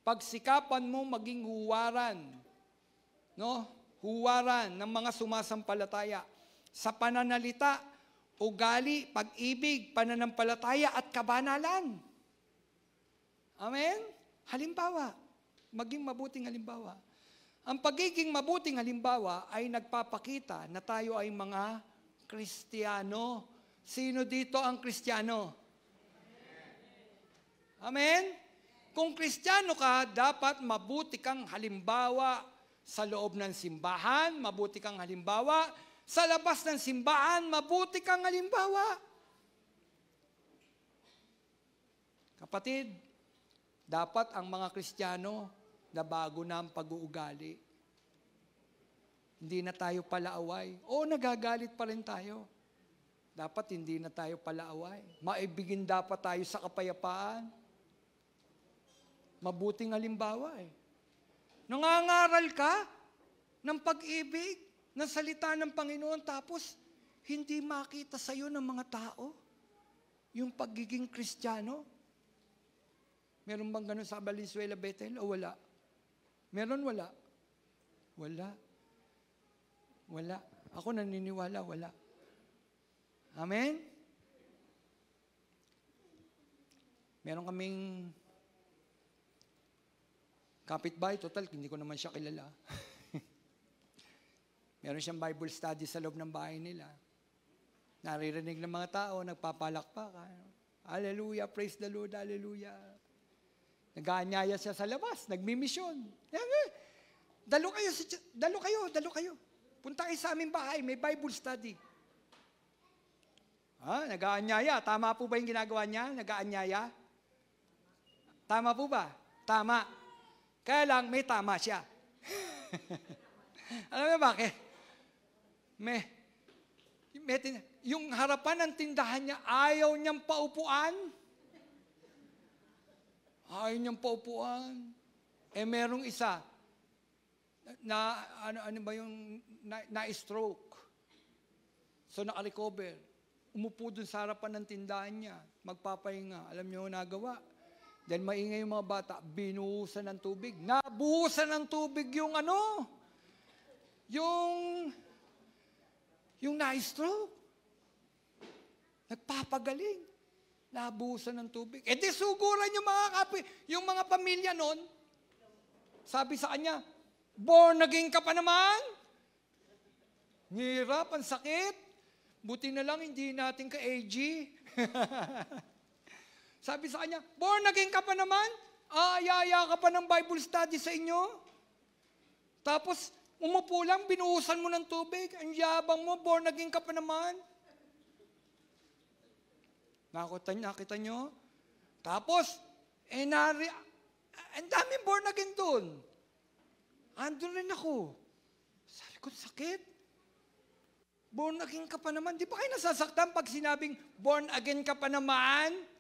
A: pagsikapan mo maging huwaran. No? Huwaran ng mga sumasampalataya sa pananalita, ugali, pag-ibig, pananampalataya at kabanalan. Amen? Halimbawa. Maging mabuting halimbawa. Ang pagiging mabuting halimbawa ay nagpapakita na tayo ay mga Kristiyano. Sino dito ang Kristiyano? Amen? Kung Kristiyano ka, dapat mabuti kang halimbawa sa loob ng simbahan, mabuti kang halimbawa. Sa labas ng simbahan, mabuti kang halimbawa. Kapatid, dapat ang mga Kristiyano na bago na ang pag-uugali. Hindi na tayo palaaway. O nagagalit pa rin tayo. Dapat hindi na tayo palaaway. Maibigin dapat tayo sa kapayapaan. Mabuting halimbawa eh. Nangangaral ka ng pag-ibig, ng salita ng Panginoon, tapos hindi makita sa iyo ng mga tao yung pagiging Kristiyano. Meron bang ganun sa Valenzuela, Bethel o wala? Meron, wala? Wala. Wala. Ako naniniwala, wala. Amen? Meron kaming kapitbahay, total, hindi ko naman siya kilala. Meron siyang Bible study sa loob ng bahay nila. Naririnig ng mga tao, nagpapalakpakan. Hallelujah, praise the Lord, hallelujah. Nag-aanyaya siya sa labas, nagmimisyon. Dalo kayo. Punta kayo sa aming bahay, may Bible study. Nag-aanyaya. Tama po ba yung ginagawa niya? Nag-aanyaya? Tama po ba? Tama. Kaya lang, may tama siya. Alam mo bakit? Yung harapan ng tindahan niya, ayaw niyang paupuan. Ayaw niyang paupuan. Merong isa, ano ba yung na-stroke. So, naka-recover. Umupo dun sa harapan ng tindahan niya. Magpapahinga. Alam niyo nagawa? Dahil maingay yung mga bata, binuhusan ng tubig. Nabuhusan ng tubig yung yung na-stroke. Nagpapagaling. Nabuhusan ng tubig. Di suguran yung mga pamilya nun. Sabi sa kanya, born again ka pa naman? Hirap, ang sakit. Buti na lang hindi natin ka-AG. Sabi sa kanya, born again ka pa naman? Ayaya ka pa ng Bible study sa inyo? Tapos, umupo lang, binuhusan mo ng tubig. Ang yabang mo, born again ka pa naman? Nakita nyo? Tapos, ang daming born again doon. Andun rin ako. Sabi ko, sakit. Born again ka pa naman. Di ba kayo nasasaktan pag sinabing, born again ka pa naman?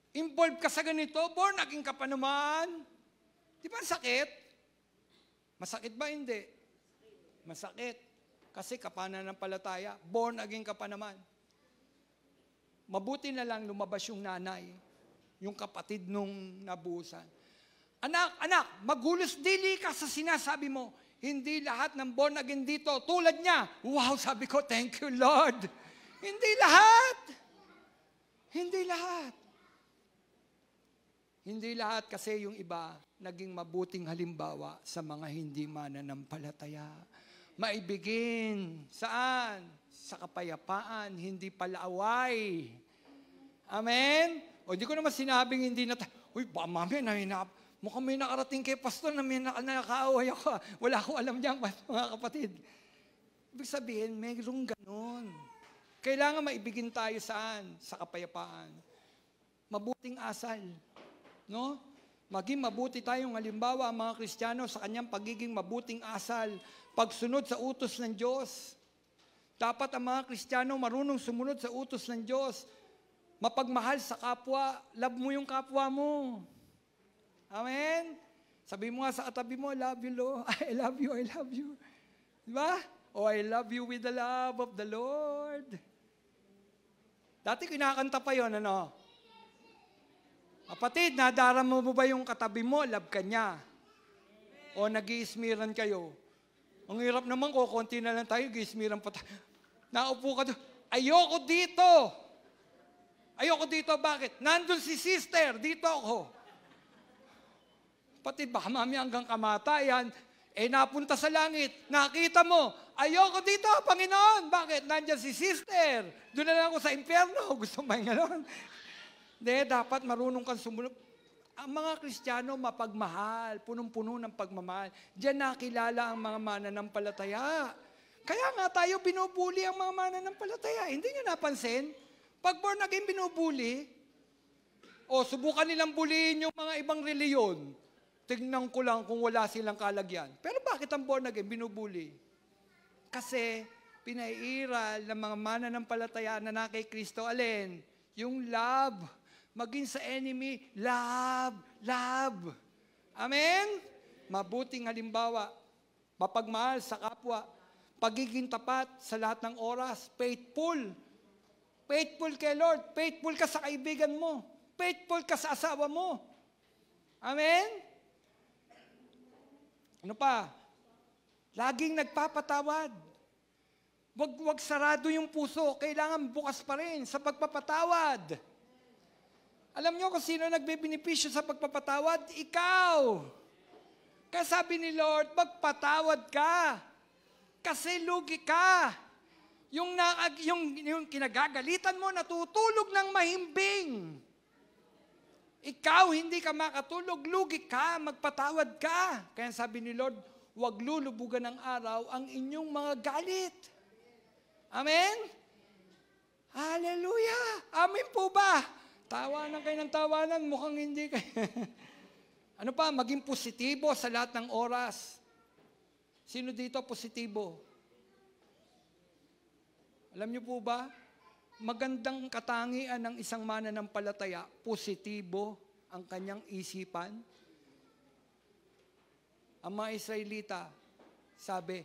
A: Involved ka sa ganito, born again ka pa naman? Di ba ang sakit? Masakit ba? Hindi. Masakit. Kasi kapananampalataya, born again ka pa naman. Mabuti na lang lumabas yung nanay, yung kapatid nung nabuhusan. Anak, maghulos dili ka sa sinasabi mo. Hindi lahat ng born again dito, tulad niya. Wow, sabi ko, thank you, Lord. Hindi lahat. Hindi lahat. Hindi lahat kasi yung iba, naging mabuting halimbawa sa mga hindi mananampalataya. Maibigin. Saan? sa kapayapaan, hindi palaaway. Amen? O di ko naman sinabing hindi na, uy, baka mamaya, mukhang may nakarating kay pastor na may nakakaaway ako. Wala akong alam diyan, mga kapatid. Ibig sabihin, mayroong ganun. Kailangan maibigin tayo saan? Sa kapayapaan. Mabuting asal. No? Maging mabuti tayong halimbawa ang mga Kristiyano sa kanyang pagiging mabuting asal, pagsunod sa utos ng Diyos. Dapat ang mga Kristiyano marunong sumunod sa utos ng Diyos. Mapagmahal sa kapwa, love mo yung kapwa mo. Amen? Sabi mo nga sa katabi mo, I love you, Lord. I love you, I love you. Diba? Oh, I love you with the love of the Lord. Dati kinakanta pa yun, ano? Kapatid, nadarama mo ba yung katabi mo, love ka niya? O nag-iismiran kayo? Ang hirap naman ko, konti na lang tayo, nag-iismiran pa tayo. Naupo ka doon, ayoko dito. Ayoko dito, bakit? Nandun si sister, dito ako. Kapatid, baka mami hanggang kamatayan, napunta sa langit, nakita mo, ayoko dito, Panginoon. Bakit? Nandiyan si sister. Doon na lang ako sa impyerno. Gusto mo yung gano'n? Hindi, dapat marunong kang sumunod. Ang mga Kristiyano, mapagmahal, punong-puno ng pagmamahal. Diyan nakilala ang mga mananampalataya. Kaya nga tayo binubuli ang mga mananampalataya. Hindi nyo napansin? Pag born again binubuli, subukan nilang bulihin yung mga ibang reliyon. Tignan ko lang kung wala silang kalagyan. Pero bakit ang born again binubuli? Kasi pinaiiral ng mga mananampalataya na kay Kristo, alin? Yung love. Maging sa enemy, love, love. Amen? Mabuting halimbawa, mapagmahal sa kapwa, pagiging tapat sa lahat ng oras, faithful. Faithful kay Lord, faithful ka sa kaibigan mo, faithful ka sa asawa mo. Amen? Ano pa? Laging nagpapatawad. Wag sarado yung puso. Kailangan bukas pa rin sa pagpapatawad. Alam niyo kung sino nagbebenepisyo sa pagpapatawad? Ikaw. Kaya sabi ni Lord, magpatawad ka. Kasi lugi ka. Yung kinagagalitan mo, natutulog ng mahimbing. Ikaw, hindi ka makatulog, lugi ka, magpatawad ka. Kaya sabi ni Lord, huwag lulubugan ng araw ang inyong mga galit. Amen? Hallelujah! Amen po ba? Tawanan kayo ng tawanan, mukhang hindi kayo. Ano pa? Maging positibo sa lahat ng oras. Sino dito positibo? Alam niyo po ba? Magandang katangian ng isang mananampalataya, positibo ang kanyang isipan. Ang mga Israelita, sabi,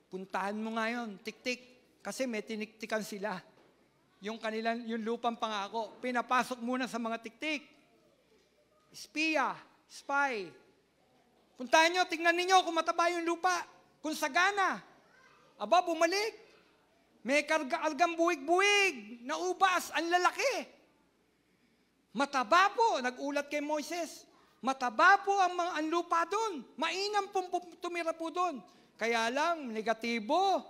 A: puntahan mo ngayon, tik-tik, kasi may tiniktikan sila. Yung lupang pangako, pinapasok muna sa mga tik-tik. Espiya, spy. Puntahan nyo, tingnan ninyo kung mataba yung lupa, kung sagana. Aba, bumalik. May karga-algang buwig-buwig, naubas, ang lalaki. Mataba po, nag-ulat kay Moises. Mataba po ang lupa doon. Mainam pong tumira po doon. Kaya lang, negatibo.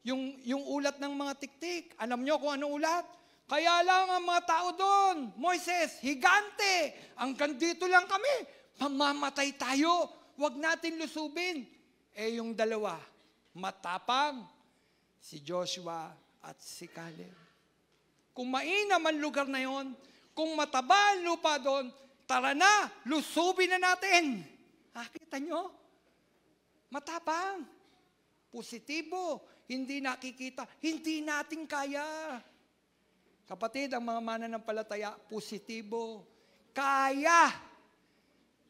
A: Yung ulat ng mga tiktik. Alam nyo kung ano ulat? Kaya lang ang mga tao doon, Moises, higante. Hanggang dito lang kami. Mamamatay tayo. Huwag natin lusubin. Yung dalawa, matapang. Si Joshua at si Caleb. Kung mainam ang lugar na yon, kung mataba ang lupa doon, tara na, lusubin na natin. Kita nyo? Matapang. Positibo. Hindi nakikita. Hindi natin kaya. Kapatid, ang mga mananampalataya, positibo. Kaya.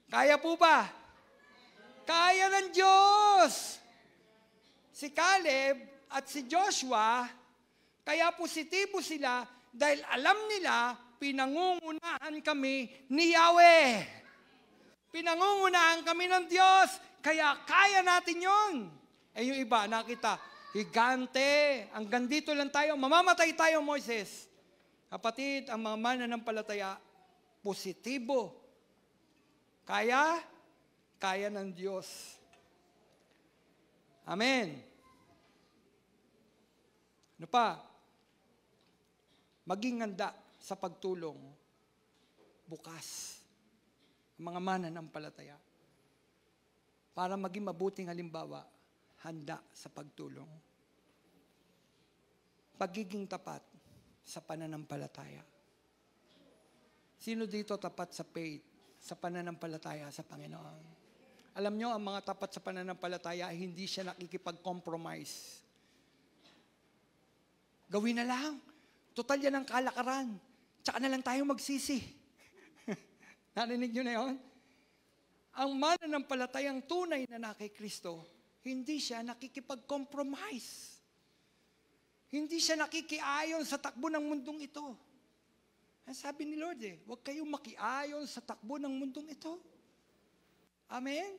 A: Kaya po ba? Kaya ng Diyos. Si Caleb at si Joshua, kaya positibo sila dahil alam nila, pinangungunahan kami ni Yahweh. Pinangungunahan kami ng Diyos, kaya kaya natin yon. Yung iba, nakita, higante, hanggang dito lang tayo, mamamatay tayo, Moises. Kapatid, ang mga mananampalataya, positibo. Kaya ng Diyos. Amen. Ano pa? Maging handa sa pagtulong. Bukas. Ang mga mananampalataya. Para maging mabuting halimbawa, handa sa pagtulong. Pagiging tapat sa pananampalataya. Sino dito tapat sa faith, sa pananampalataya sa Panginoon? Alam nyo, ang mga tapat sa pananampalataya, hindi siya nakikipag-compromise. Gawin na lang. Total yan ang kalakaran. Tsaka na lang tayo magsisi. Narinig nyo na yun? Ang mananampalatayang tunay na na kay Kristo, hindi siya nakikipag-compromise. Hindi siya nakikiayon sa takbo ng mundong ito. Ang sabi ni Lord huwag kayong makiayon sa takbo ng mundong ito. Amen?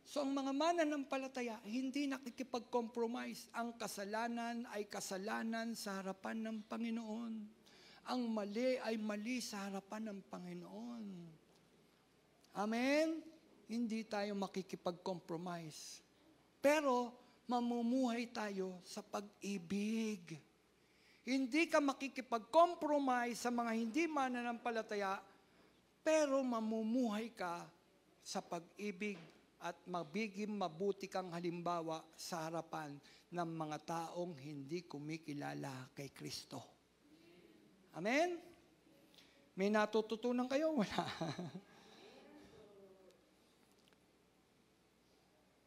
A: So ang mga mananampalataya, hindi nakikipag-compromise. Ang kasalanan ay kasalanan sa harapan ng Panginoon. Ang mali ay mali sa harapan ng Panginoon. Amen? Hindi tayo makikipag-compromise. Pero, mamumuhay tayo sa pag-ibig. Hindi ka makikipag-compromise sa mga hindi mananampalataya, pero mamumuhay ka sa pag-ibig at mabiging mabuti kang halimbawa sa harapan ng mga taong hindi kumikilala kay Kristo. Amen? May natututunan kayo? Wala.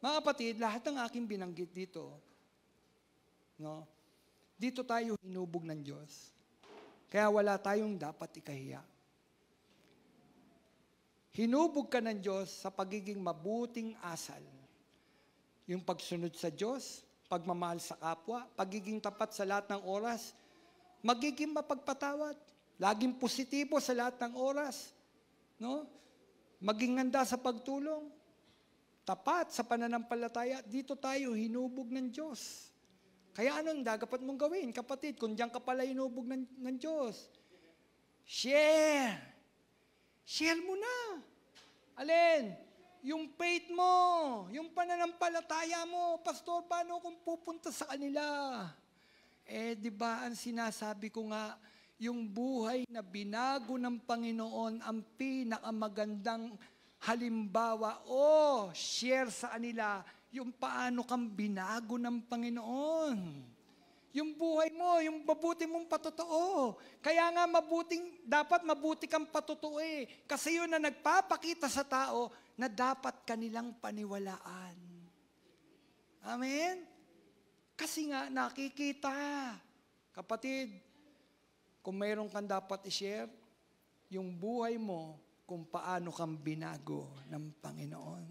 A: Mga kapatid, lahat ng aking binanggit dito, no? Dito tayo hinubog ng Diyos. Kaya wala tayong dapat ikahiya. Hinubog ka ng Diyos sa pagiging mabuting asal. Yung pagsunod sa Diyos, pagmamahal sa kapwa, pagiging tapat sa lahat ng oras, magiging mapagpatawad, laging positibo sa lahat ng oras, no? Maging handa sa pagtulong, tapat sa pananampalataya, dito tayo hinubog ng Diyos. Kaya anong dapat mong gawin, kapatid, kung diyan ka pala hinubog ng Diyos? Share! Share mo na. Alin? Yung faith mo, yung pananampalataya mo, pastor, paano kung pupunta sa kanila? Di ba ang sinasabi ko nga, yung buhay na binago ng Panginoon, ang pinakamagandang halimbawa, share sa kanila yung paano kang binago ng Panginoon. Yung buhay mo, yung mabuti mong patotoo. Kaya nga dapat mabuti kang patotoo Kasi yun na nagpapakita sa tao na dapat kanilang paniwalaan. Amen? Kasi nga nakikita. Kapatid, kung mayroon kang dapat i-share, yung buhay mo kung paano kang binago ng Panginoon.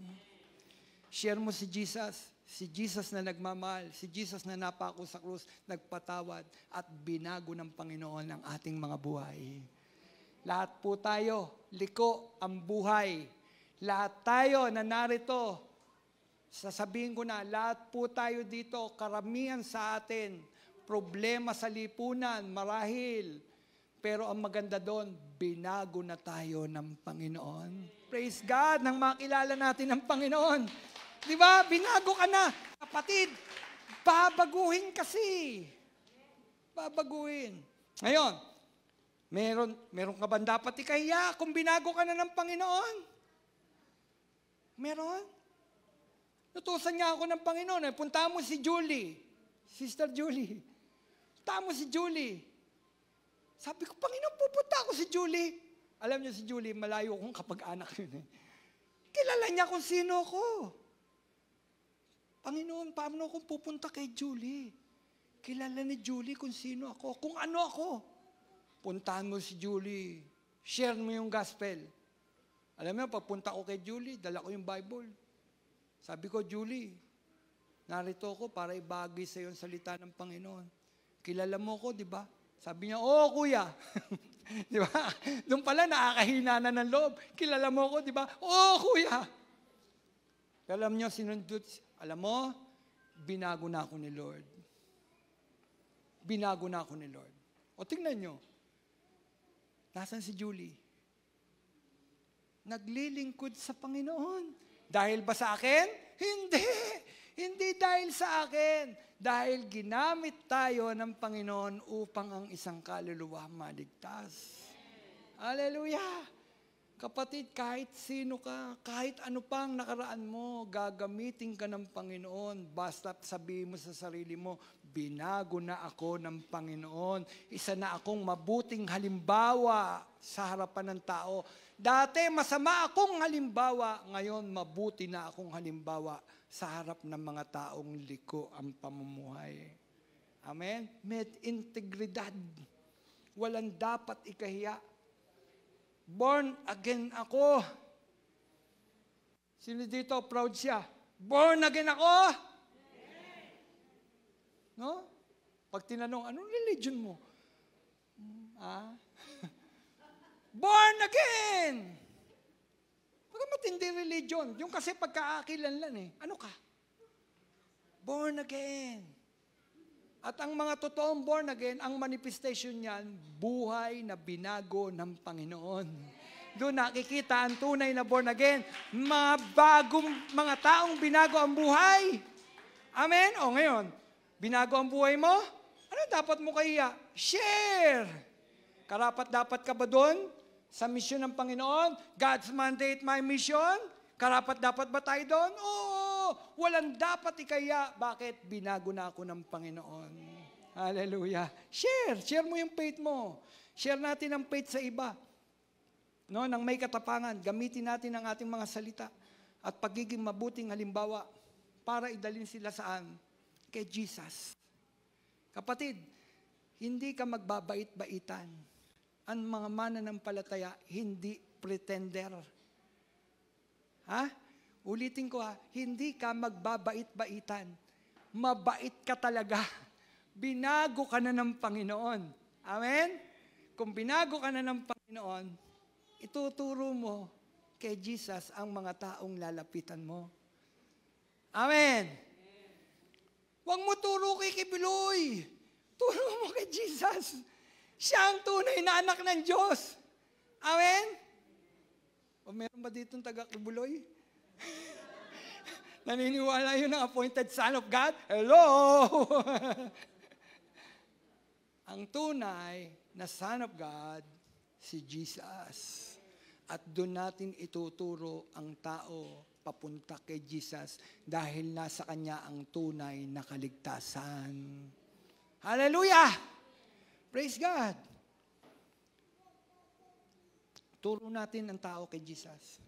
A: Share mo si Jesus na nagmamahal, si Jesus na napako sa krus, nagpatawad at binago ng Panginoon ang ating mga buhay. Lahat po tayo, liko ang buhay. Lahat tayo na narito, sasabihin ko na, lahat po tayo dito, karamihan sa atin, problema sa lipunan, marahil. Pero ang maganda doon, binago na tayo ng Panginoon. Praise God, nang makilala natin ang Panginoon. Di ba? Binago ka na. Kapatid, babaguhin kasi. Babaguhin. Ngayon, meron ka ba dapat ikahiya kung binago ka na ng Panginoon? Meron? Nutusan nga ako ng Panginoon. Punta mo si Julie. Sister Julie. Punta mo si Julie. Sabi ko, Panginoon, pupunta ako si Julie. Alam niyo si Julie, malayo kong kapag-anak yun Kilala niya kung sino ko. Panginoon, paano kung pupunta kay Julie? Kilala ni Julie kung sino ako, kung ano ako. Puntahan mo si Julie. Share mo yung gospel. Alam mo, pagpunta ko kay Julie, dala ko yung Bible. Sabi ko, Julie, narito ako para ibagi sa iyo ang salita ng Panginoon. Kilala mo ko, di ba? Sabi niya, kuya. Di ba? Doon pala nakakahina na ng loob. Kilala mo ko, di ba? Kuya. Alam niyo, sinundot. Alam mo, binago na ako ni Lord. Binago na ako ni Lord. O tingnan niyo. Nasaan si Julie? Naglilingkod sa Panginoon. Dahil ba sa akin? Hindi. Hindi dahil sa akin. Dahil ginamit tayo ng Panginoon upang ang isang kaluluwa maligtas. Hallelujah! Kapatid, kahit sino ka, kahit ano pang nakaraan mo, gagamitin ka ng Panginoon. Basta sabihin mo sa sarili mo, binago na ako ng Panginoon. Isa na akong mabuting halimbawa sa harapan ng tao. Dati masama akong halimbawa, ngayon mabuti na akong halimbawa sa harap ng mga taong liko ang pamumuhay. Amen? May integridad. Walang dapat ikahiya. Born again ako. Sino dito proud siya? Born again ako? No? Pag tinanong, anong religion mo? Born again! Pagka matindi religion, yung kasi pagkaakilanlan ano ka? Born again. At ang mga totoong born again, ang manifestation niyan, buhay na binago ng Panginoon. Doon nakikita ang tunay na born again. Mga taong binago ang buhay. Amen? O ngayon, binago ang buhay mo? Ano dapat mo kaya? Share! Karapat-dapat ka ba doon? Sa misyon ng Panginoon? God's mandate, my mission? Karapat-dapat ba tayo doon? Oo! Walang dapat ikaya. Bakit? Binago na ako ng Panginoon. Hallelujah. Share. Share mo yung faith mo. Share natin ang faith sa iba. No, nang may katapangan, gamitin natin ang ating mga salita at pagiging mabuting halimbawa para idalhin sila saan? Kay Jesus. Kapatid, hindi ka magbabait-baitan. Ang mga mananampalataya, hindi pretender. Ulitin ko hindi ka magbabait-baitan. Mabait ka talaga. Binago ka na ng Panginoon. Amen? Kung binago ka na ng Panginoon, ituturo mo kay Jesus ang mga taong lalapitan mo. Amen? Huwag mo turo kay Kibuloy. Turo mo kay Jesus. Siya ang tunay na anak ng Diyos. Amen? O meron ba dito taga-Kibuloy? Naniniwala yun ang appointed son of God? Hello! Ang tunay na son of God, si Jesus. At doon natin ituturo ang tao papunta kay Jesus dahil nasa Kanya ang tunay na kaligtasan. Hallelujah! Praise God! Turo natin ang tao kay Jesus.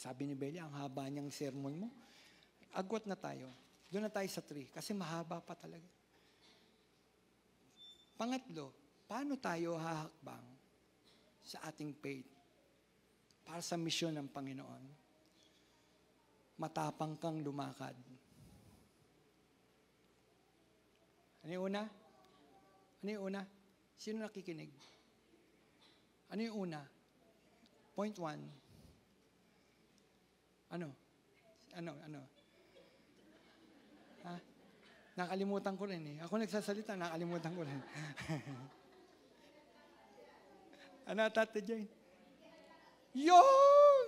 A: Sabi ni Bella, ang haba niyang sermon mo. Agwat na tayo. Doon na tayo sa 3 kasi mahaba pa talaga. Pangatlo, paano tayo hahakbang sa ating faith para sa misyon ng Panginoon? Matapang kang lumakad. Ano yung una? Ano yung una? Sino nakikinig? Ano yung una? Point 1. Ano? Nakalimutan ko rin Ako nagsasalita, nakalimutan ko rin. Ano, Tate Jane? Yun!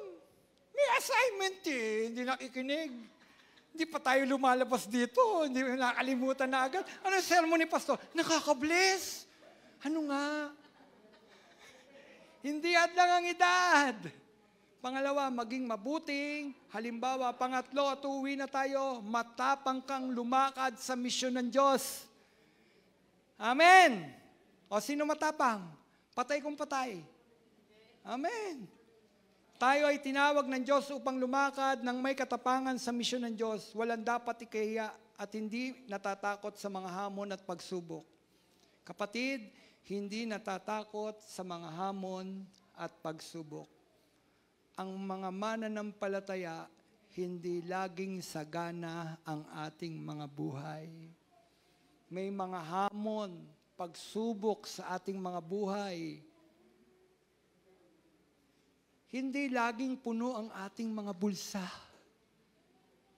A: May assignment hindi nakikinig. Hindi pa tayo lumalabas dito. Hindi nakalimutan na agad. Ano yung sermon ni Pastor? Nakaka-bless. Ano nga? Hindi lang ang edad. Pangalawa, maging mabuting. Halimbawa, pangatlo, at uwi na tayo, matapang kang lumakad sa misyon ng Diyos. Amen! O sino matapang? Patay kung patay. Amen! Tayo ay tinawag ng Diyos upang lumakad ng may katapangan sa misyon ng Diyos. Walang dapat ikahiya at hindi natatakot sa mga hamon at pagsubok. Kapatid, hindi natatakot sa mga hamon at pagsubok. Ang mga mananampalataya, hindi laging sagana ang ating mga buhay. May mga hamon, pagsubok sa ating mga buhay. Hindi laging puno ang ating mga bulsa.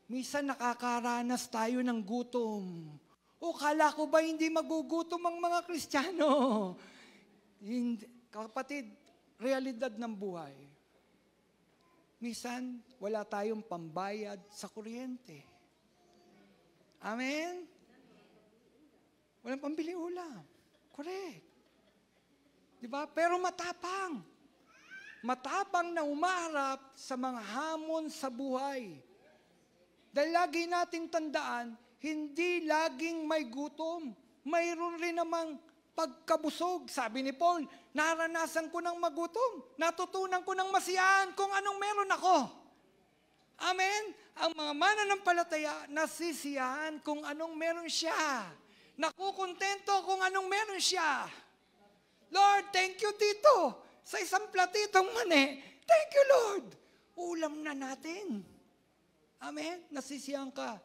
A: Minsan nakakaranas tayo ng gutom. O kala ko ba hindi magugutom ang mga Kristiyano? Kapatid, realidad ng buhay. Minsan, wala tayong pambayad sa kuryente. Amen? Walang pambili ulam. Correct. Diba? Pero matapang. Matapang na umaharap sa mga hamon sa buhay. Dahil lagi nating tandaan, hindi laging may gutom. Mayroon rin namang pagkabusog. Sabi ni Paul, naranasan ko ng magutom. Natutunan ko ng masiyahan kung anong meron ako. Amen? Ang mga mananampalataya, nasisiyahan kung anong meron siya. Nakukontento kung anong meron siya. Lord, thank you dito. Sa isang platitong mani, thank you, Lord. Ulam na natin. Amen? Nasisiyahan ka.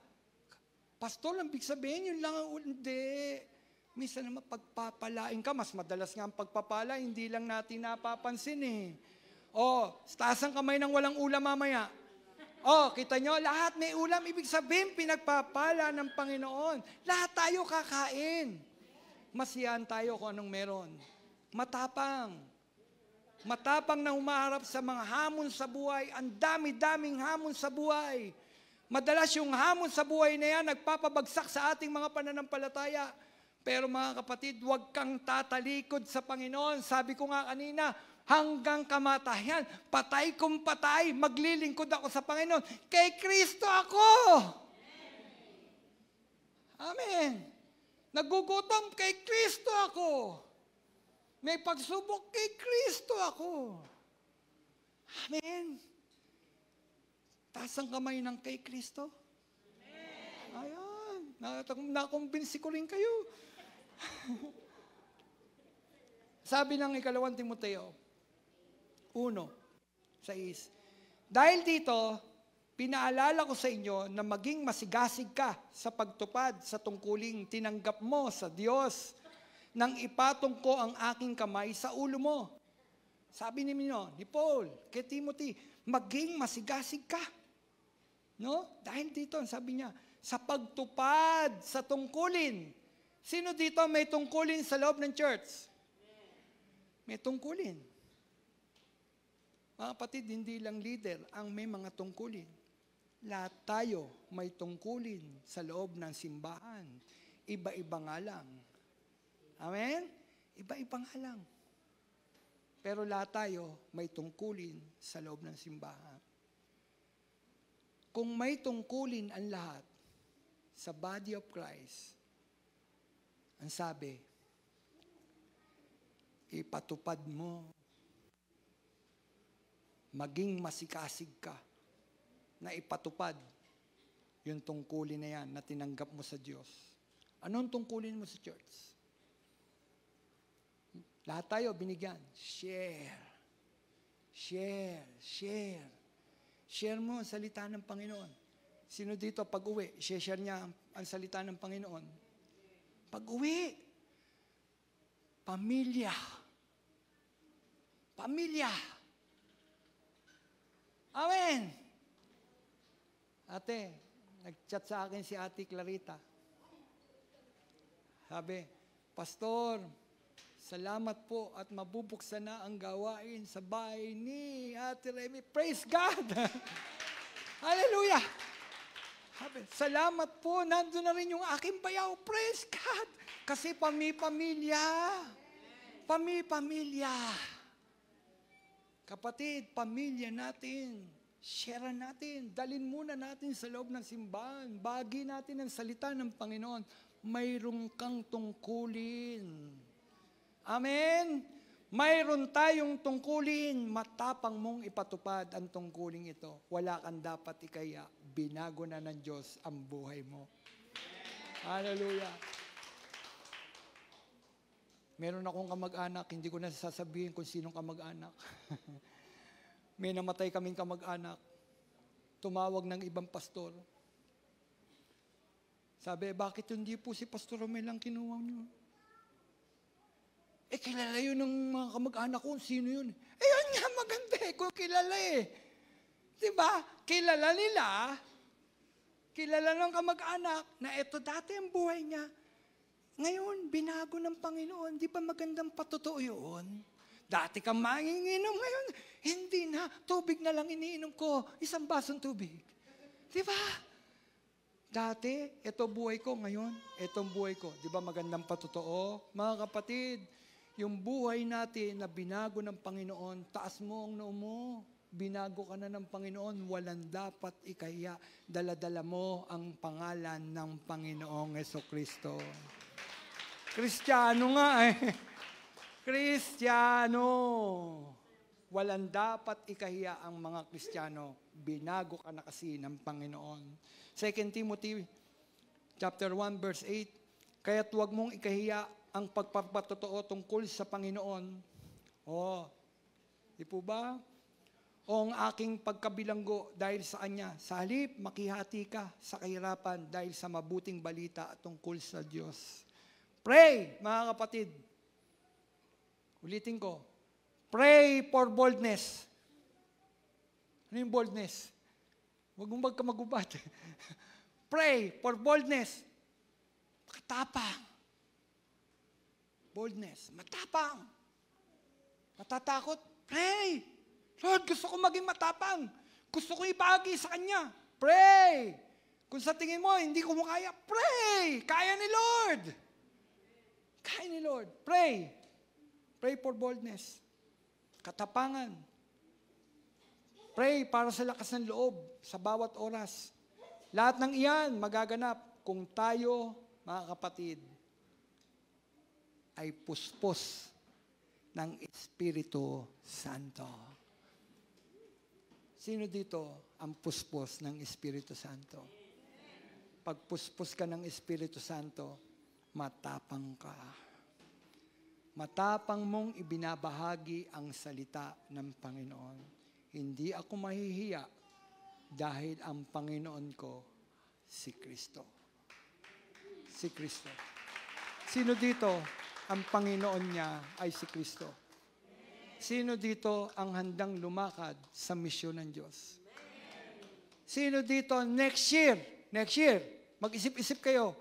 A: Pastor, ang big sabihin, yun lang ang ulam. Hindi. Minsan naman pagpapalain ka, mas madalas nga ang pagpapala, hindi lang natin napapansin eh. Taas ang kamay ng walang ulam mamaya. Kita nyo, lahat may ulam, ibig sabihin, pinagpapala ng Panginoon. Lahat tayo kakain. Masiyahan tayo kung anong meron. Matapang. Matapang na humaharap sa mga hamon sa buhay. Ang dami-daming hamon sa buhay. Madalas yung hamon sa buhay na yan, nagpapabagsak sa ating mga pananampalataya. Pero mga kapatid, huwag kang tatalikod sa Panginoon. Sabi ko nga kanina, hanggang kamatayan, patay kung patay, maglilingkod ako sa Panginoon. Kay Kristo ako! Amen. Nagugutom, kay Kristo ako. May pagsubok, kay Kristo ako. Amen. Taas ang kamay ng kay Kristo. Ayan. Nakumbinsi ko rin kayo. Sabi ng 2 Timoteo 1:6, dahil dito, pinaalala ko sa inyo na maging masigasig ka sa pagtupad sa tungkuling tinanggap mo sa Diyos nang ipatong ko ang aking kamay sa ulo mo. Sabi ni Paul, kay Timothy, maging masigasig ka. No? Dahil dito, sabi niya, sa pagtupad sa tungkulin. Sino dito may tungkulin sa loob ng church? May tungkulin. Mga kapatid, hindi lang leader ang may mga tungkulin. Lahat tayo may tungkulin sa loob ng simbahan. Iba-iba nga lang. Amen? Iba-iba nga lang. Pero lahat tayo may tungkulin sa loob ng simbahan. Kung may tungkulin ang lahat sa body of Christ, ang sabi, ipatupad mo. Maging masikasig ka na ipatupad yung tungkulin na yan na tinanggap mo sa Diyos. Anong tungkulin mo sa church? Lahat tayo binigyan. Share. Share. Share. Share mo ang salita ng Panginoon. Sino dito pag-uwi, share niya ang salita ng Panginoon? Pag-uwi. Pamilya. Pamilya. Amen. Ate, nag-chat sa akin si Ate Clarita. Sabi, Pastor, salamat po at mabubuksan na ang gawain sa bahay ni Ate Remy. Praise God! Hallelujah! Sabi, salamat po, nandun na rin yung aking bayaw. Praise God! Kasi pamilya. Pamilya. Kapatid, pamilya natin, share natin, dalin muna natin sa loob ng simbahan, bagi natin ang salita ng Panginoon, mayroon kang tungkulin. Amen? Mayroon tayong tungkulin, matapang mong ipatupad ang tungkulin ito. Wala kang dapat ikaya, binago na ng Diyos ang buhay mo. Hallelujah. Meron akong kamag-anak, hindi ko na sasabihin kung sinong kamag-anak. May namatay kaming kamag-anak. Tumawag ng ibang pastor. Sabi, bakit hindi po si Pastor Romel lang kinuha niyo? Kilala yun ng mga kamag-anak ko, sino yun? Yun nga maganda kung kilala Diba? Kilala nila, kilala ng kamag-anak, na ito dati ang buhay niya, Ngayon, binago ng Panginoon. Di ba magandang patotoo yun? Dati kang manginginom, ngayon, hindi na. Tubig na lang iniinom ko. Isang basong tubig. Di ba? Dati, ito buhay ko. Ngayon, itong buhay ko. Di ba magandang patotoo? Mga kapatid, yung buhay natin na binago ng Panginoon, taas mo ang noo mo. Binago ka na ng Panginoon, walang dapat ikahiya. Dala-dala mo ang pangalan ng Panginoong Jesucristo. Kristiyano nga eh. Kristiyano. Walang dapat ikahiya ang mga Kristiyano. Binago ka na kasi ng Panginoon. 2 Timothy chapter 1 verse 8, kaya't huwag mong ikahiya ang pagpapatotoo tungkol sa Panginoon. Di po ba? O ang aking pagkabilanggo dahil sa Kanya. Sa halip, makihati ka sa kahirapan dahil sa mabuting balita tungkol sa Diyos. Pray, mga kapatid. Ulitin ko. Pray for boldness. Ano yung boldness? Huwag mong magkamagubat. Pray for boldness. Matapang. Boldness. Matapang. Matatakot. Pray. Lord, gusto ko maging matapang. Gusto ko ibagi sa Kanya. Pray. Kung sa tingin mo, hindi ko kaya, pray. Kaya ni Lord. Kaya ni Lord. Pray. Pray for boldness. Katapangan. Pray para sa lakas ng loob sa bawat oras. Lahat ng iyan magaganap kung tayo, mga kapatid, ay puspos ng Espiritu Santo. Sino dito ang puspos ng Espiritu Santo? Pag puspos ka ng Espiritu Santo, matapang ka. Matapang mong ibinabahagi ang salita ng Panginoon. Hindi ako mahihiya dahil ang Panginoon ko, si Kristo. Si Kristo. Sino dito ang Panginoon niya ay si Kristo? Sino dito ang handang lumakad sa misyon ng Diyos? Sino dito next year, mag-isip-isip kayo,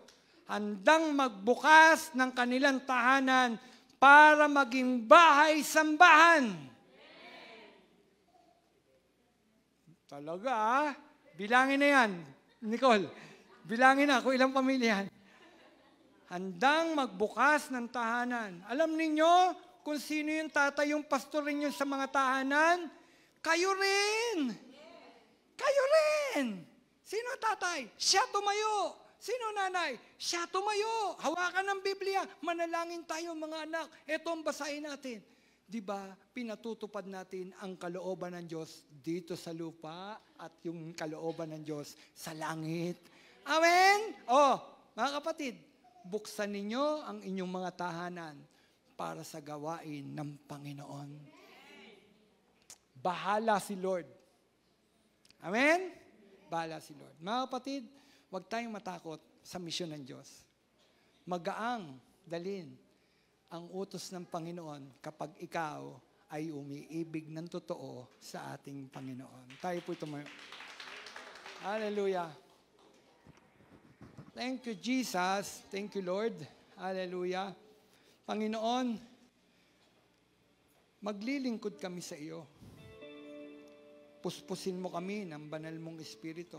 A: handang magbukas ng kanilang tahanan para maging bahay-sambahan? Talaga, bilangin na yan. Nicole, bilangin na kung ilang pamilya yan. Handang magbukas ng tahanan. Alam ninyo kung sino yung tatay, yung pastor ninyo sa mga tahanan? Kayo rin. Kayo rin. Sino tatay? Siya tumayo. Sino nanay? Siya tumayo. Hawakan ng Biblia. Manalangin tayo mga anak. Ito ang basahin natin. Di ba, pinatutupad natin ang kalooban ng Diyos dito sa lupa at yung kalooban ng Diyos sa langit. Amen? Mga kapatid, buksan ninyo ang inyong mga tahanan para sa gawain ng Panginoon. Bahala si Lord. Amen? Bahala si Lord. Mga kapatid, huwag tayong matakot sa misyon ng Diyos. Magaang dalin ang utos ng Panginoon kapag ikaw ay umiibig ng totoo sa ating Panginoon. Tayo po tumayo. Hallelujah. Thank you, Jesus. Thank you, Lord. Hallelujah. Panginoon, maglilingkod kami sa iyo. Puspusin mo kami ng banal mong Espiritu.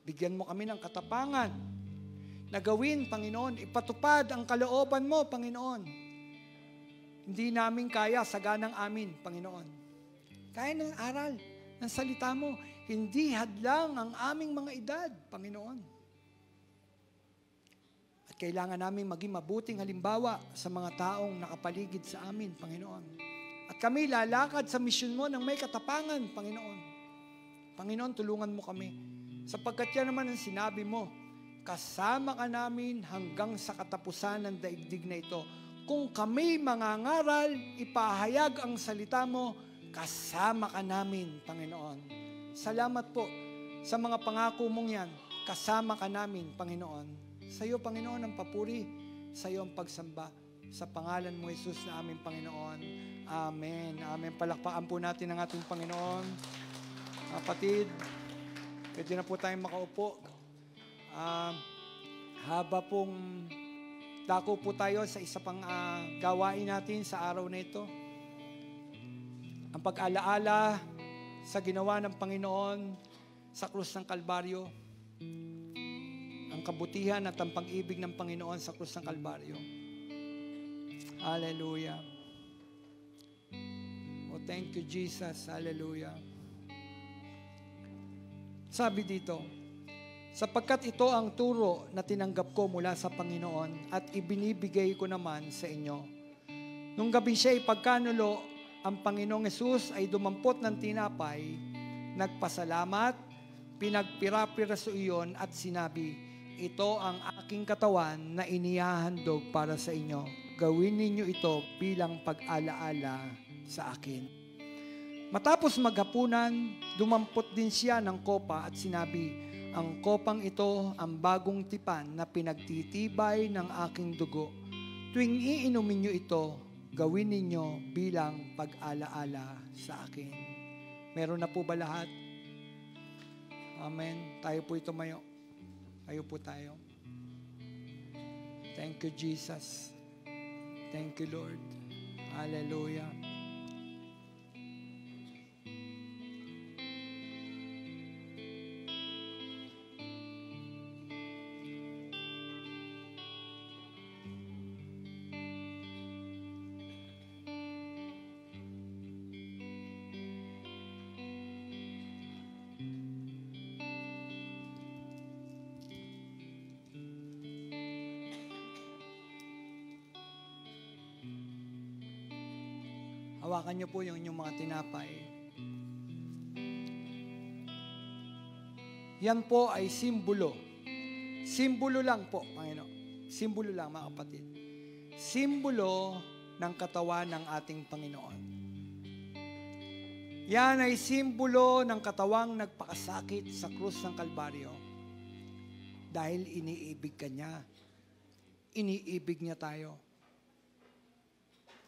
A: Bigyan mo kami ng katapangan na gawin, Panginoon, ipatupad ang kalooban mo, Panginoon. Hindi namin kaya saganang amin, Panginoon. Kaya ng aral, ng salita mo, hindi hadlang ang aming mga edad, Panginoon. At kailangan namin maging mabuting halimbawa sa mga taong nakapaligid sa amin, Panginoon. At kami lalakad sa misyon mo ng may katapangan, Panginoon. Panginoon, tulungan mo kami. Sapagkat yan naman ang sinabi mo, kasama ka namin hanggang sa katapusan ng daigdig na ito. Kung kami mangangaral, ipahayag ang salita mo, kasama ka namin, Panginoon. Salamat po sa mga pangako mong yan. Kasama ka namin, Panginoon. Sa iyo, Panginoon, ang papuri. Sa iyo ang pagsamba. Sa pangalan mo, Jesus, na aming Panginoon. Amen. Amen. Palakpakan po natin ang ating Panginoon. Kapatid, pwede na po tayong makaupo. Haba pong dako po tayo sa isa pang gawain natin sa araw na ito. Ang pag-alaala sa ginawa ng Panginoon sa krus ng Kalbaryo. Ang kabutihan at ang pag-ibig ng Panginoon sa krus ng Kalbaryo. Hallelujah. Oh, thank you, Jesus. Hallelujah. Sabi dito, sapagkat ito ang turo na tinanggap ko mula sa Panginoon at ibinibigay ko naman sa inyo. Nung gabi siya ipagkanulo, ang Panginoong Hesus ay dumampot ng tinapay, nagpasalamat, pinagpira-piraso iyon at sinabi, ito ang aking katawan na inihahandog para sa inyo. Gawin ninyo ito bilang pag-alaala sa akin. Matapos maghapunan, dumampot din siya ng kopa at sinabi, ang kopang ito ang bagong tipan na pinagtitibay ng aking dugo. Tuwing iinumin nyo ito, gawin ninyo bilang pag-alaala sa akin. Meron na po ba lahat? Amen. Tayo po tumayo. Tayo po tayo. Thank you, Jesus. Thank you, Lord. Hallelujah. Hawakan niyo po yung inyong mga tinapay. Yan po ay simbolo. Simbolo lang po, Panginoon. Simbolo lang, mga kapatid. Simbolo ng katawan ng ating Panginoon. Yan ay simbolo ng katawang nagpakasakit sa krus ng Kalbaryo. Dahil iniibig ka niya. Iniibig niya tayo.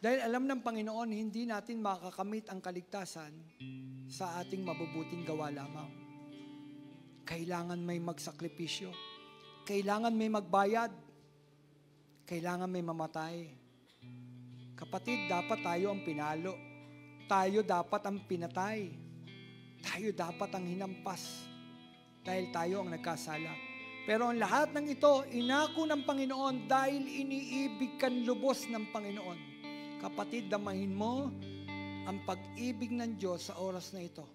A: Dahil alam ng Panginoon, hindi natin makakamit ang kaligtasan sa ating mabubuting gawa lamang. Kailangan may magsakripisyo. Kailangan may magbayad. Kailangan may mamatay. Kapatid, dapat tayo ang pinalo. Tayo dapat ang pinatay. Tayo dapat ang hinampas. Dahil tayo ang nagkasala. Pero ang lahat ng ito, inako ng Panginoon dahil iniibig kan lubos ng Panginoon. Kapatid, damahin mo ang pag-ibig ng Diyos sa oras na ito.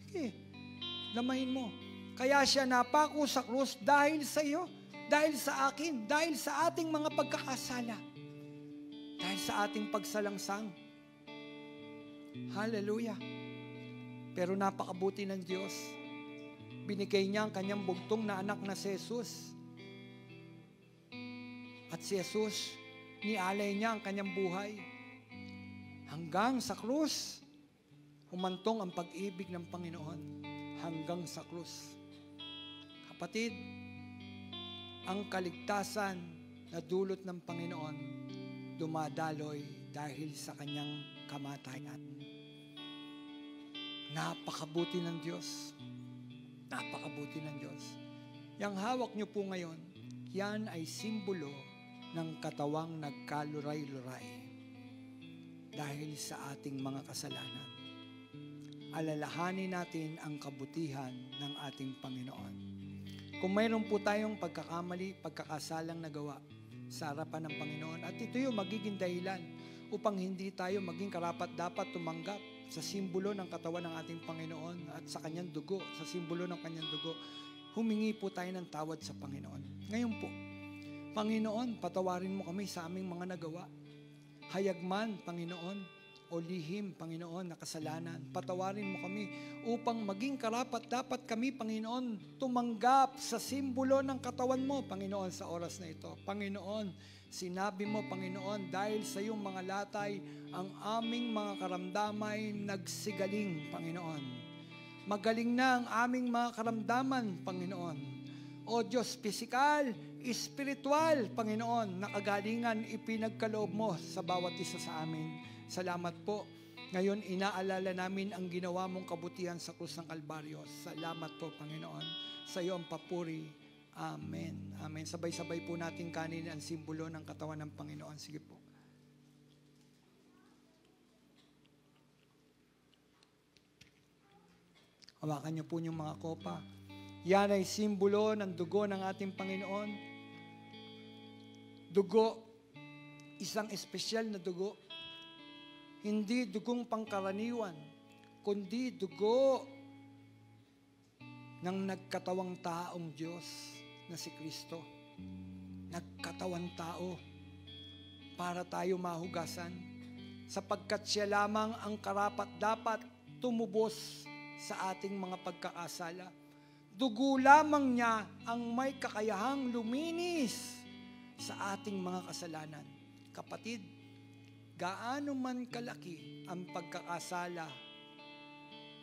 A: Sige, damahin mo. Kaya siya napako sa krus dahil sa iyo, dahil sa akin, dahil sa ating mga pagkakasala, dahil sa ating pagsalangsang. Hallelujah. Pero napakabuti ng Diyos. Binigay niya ang kanyang bugtong na anak na si Jesus. At si Jesus, nialay niya ang kanyang buhay. Hanggang sa krus, humantong ang pag-ibig ng Panginoon. Hanggang sa krus. Kapatid, ang kaligtasan na dulot ng Panginoon, dumadaloy dahil sa kanyang kamatayan. Napakabuti ng Diyos. Napakabuti ng Diyos. Yang hawak niyo po ngayon, yan ay simbolo ng katawang nagkaluray-luray dahil sa ating mga kasalanan. Alalahanin natin ang kabutihan ng ating Panginoon. Kung mayroon po tayong pagkakamali, pagkakasalang nagawa sa harapan ng Panginoon, at ito yung magiging dahilan upang hindi tayo maging karapat-dapat tumanggap sa simbolo ng katawan ng ating Panginoon at sa kanyang dugo, sa simbolo ng kanyang dugo, humingi po tayo ng tawad sa Panginoon. Ngayon po, Panginoon, patawarin mo kami sa aming mga nagawa. Hayagman, Panginoon, o lihim, Panginoon, na kasalanan. Patawarin mo kami upang maging karapat-dapat kami, Panginoon, tumanggap sa simbolo ng katawan mo, Panginoon, sa oras na ito. Panginoon, sinabi mo, Panginoon, dahil sa iyong mga latay, ang aming mga karamdamay nagsigaling, Panginoon. Magaling na ang aming mga karamdaman, Panginoon. O Diyos, pisikal, espiritual, Panginoon, na kagalingan ipinagkaloob mo sa bawat isa sa amin. Salamat po. Ngayon, inaalala namin ang ginawa mong kabutihan sa krus ng Kalbaryo. Salamat po, Panginoon. Sa iyo ang papuri Amen. Amen. Sabay-sabay po natin kanin ang simbolo ng katawan ng Panginoon. Sige po. Hawakan niyo po yung mga kopa. Yan ay simbolo ng dugo ng ating Panginoon. Dugo, isang espesyal na dugo. Hindi dugong pangkaraniwan, kundi dugo ng nagkatawang taong Diyos na si Kristo. Nagkatawang tao para tayo mahugasan, sapagkat siya lamang ang karapat-dapat tumubos sa ating mga pagkakasala. Dugo lamang niya ang may kakayahang luminis sa ating mga kasalanan. Kapatid, gaano man kalaki ang pagkakasala,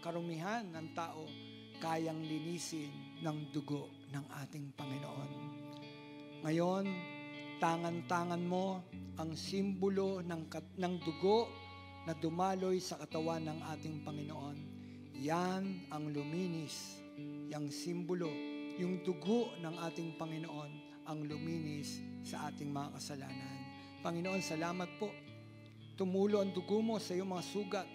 A: karumihan ng tao, kayang linisin ng dugo ng ating Panginoon. Ngayon, tangan-tangan mo ang simbolo ng dugo na dumaloy sa katawan ng ating Panginoon. Yan ang luminis, yung simbolo, yung dugo ng ating Panginoon ang luminis sa ating mga kasalanan. Panginoon, salamat po. Tumulo ang dugo mo sa iyong mga sugat.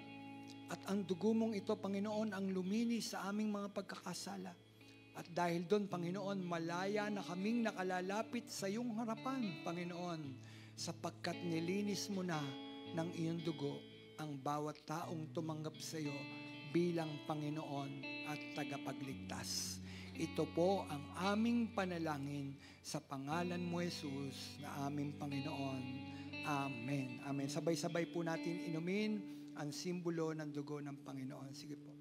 A: At ang dugo mong ito, Panginoon, ang luminis sa aming mga pagkakasala. At dahil doon, Panginoon, malaya na kaming nakalalapit sa iyong harapan, Panginoon, sapagkat nilinis mo na ng iyong dugo ang bawat taong tumanggap sa iyo bilang Panginoon at tagapagligtas. Ito po ang aming panalangin sa pangalan mo, Jesus, na aming Panginoon. Amen. Amen. Sabay-sabay po natin inumin ang simbolo ng dugo ng Panginoon. Sige po.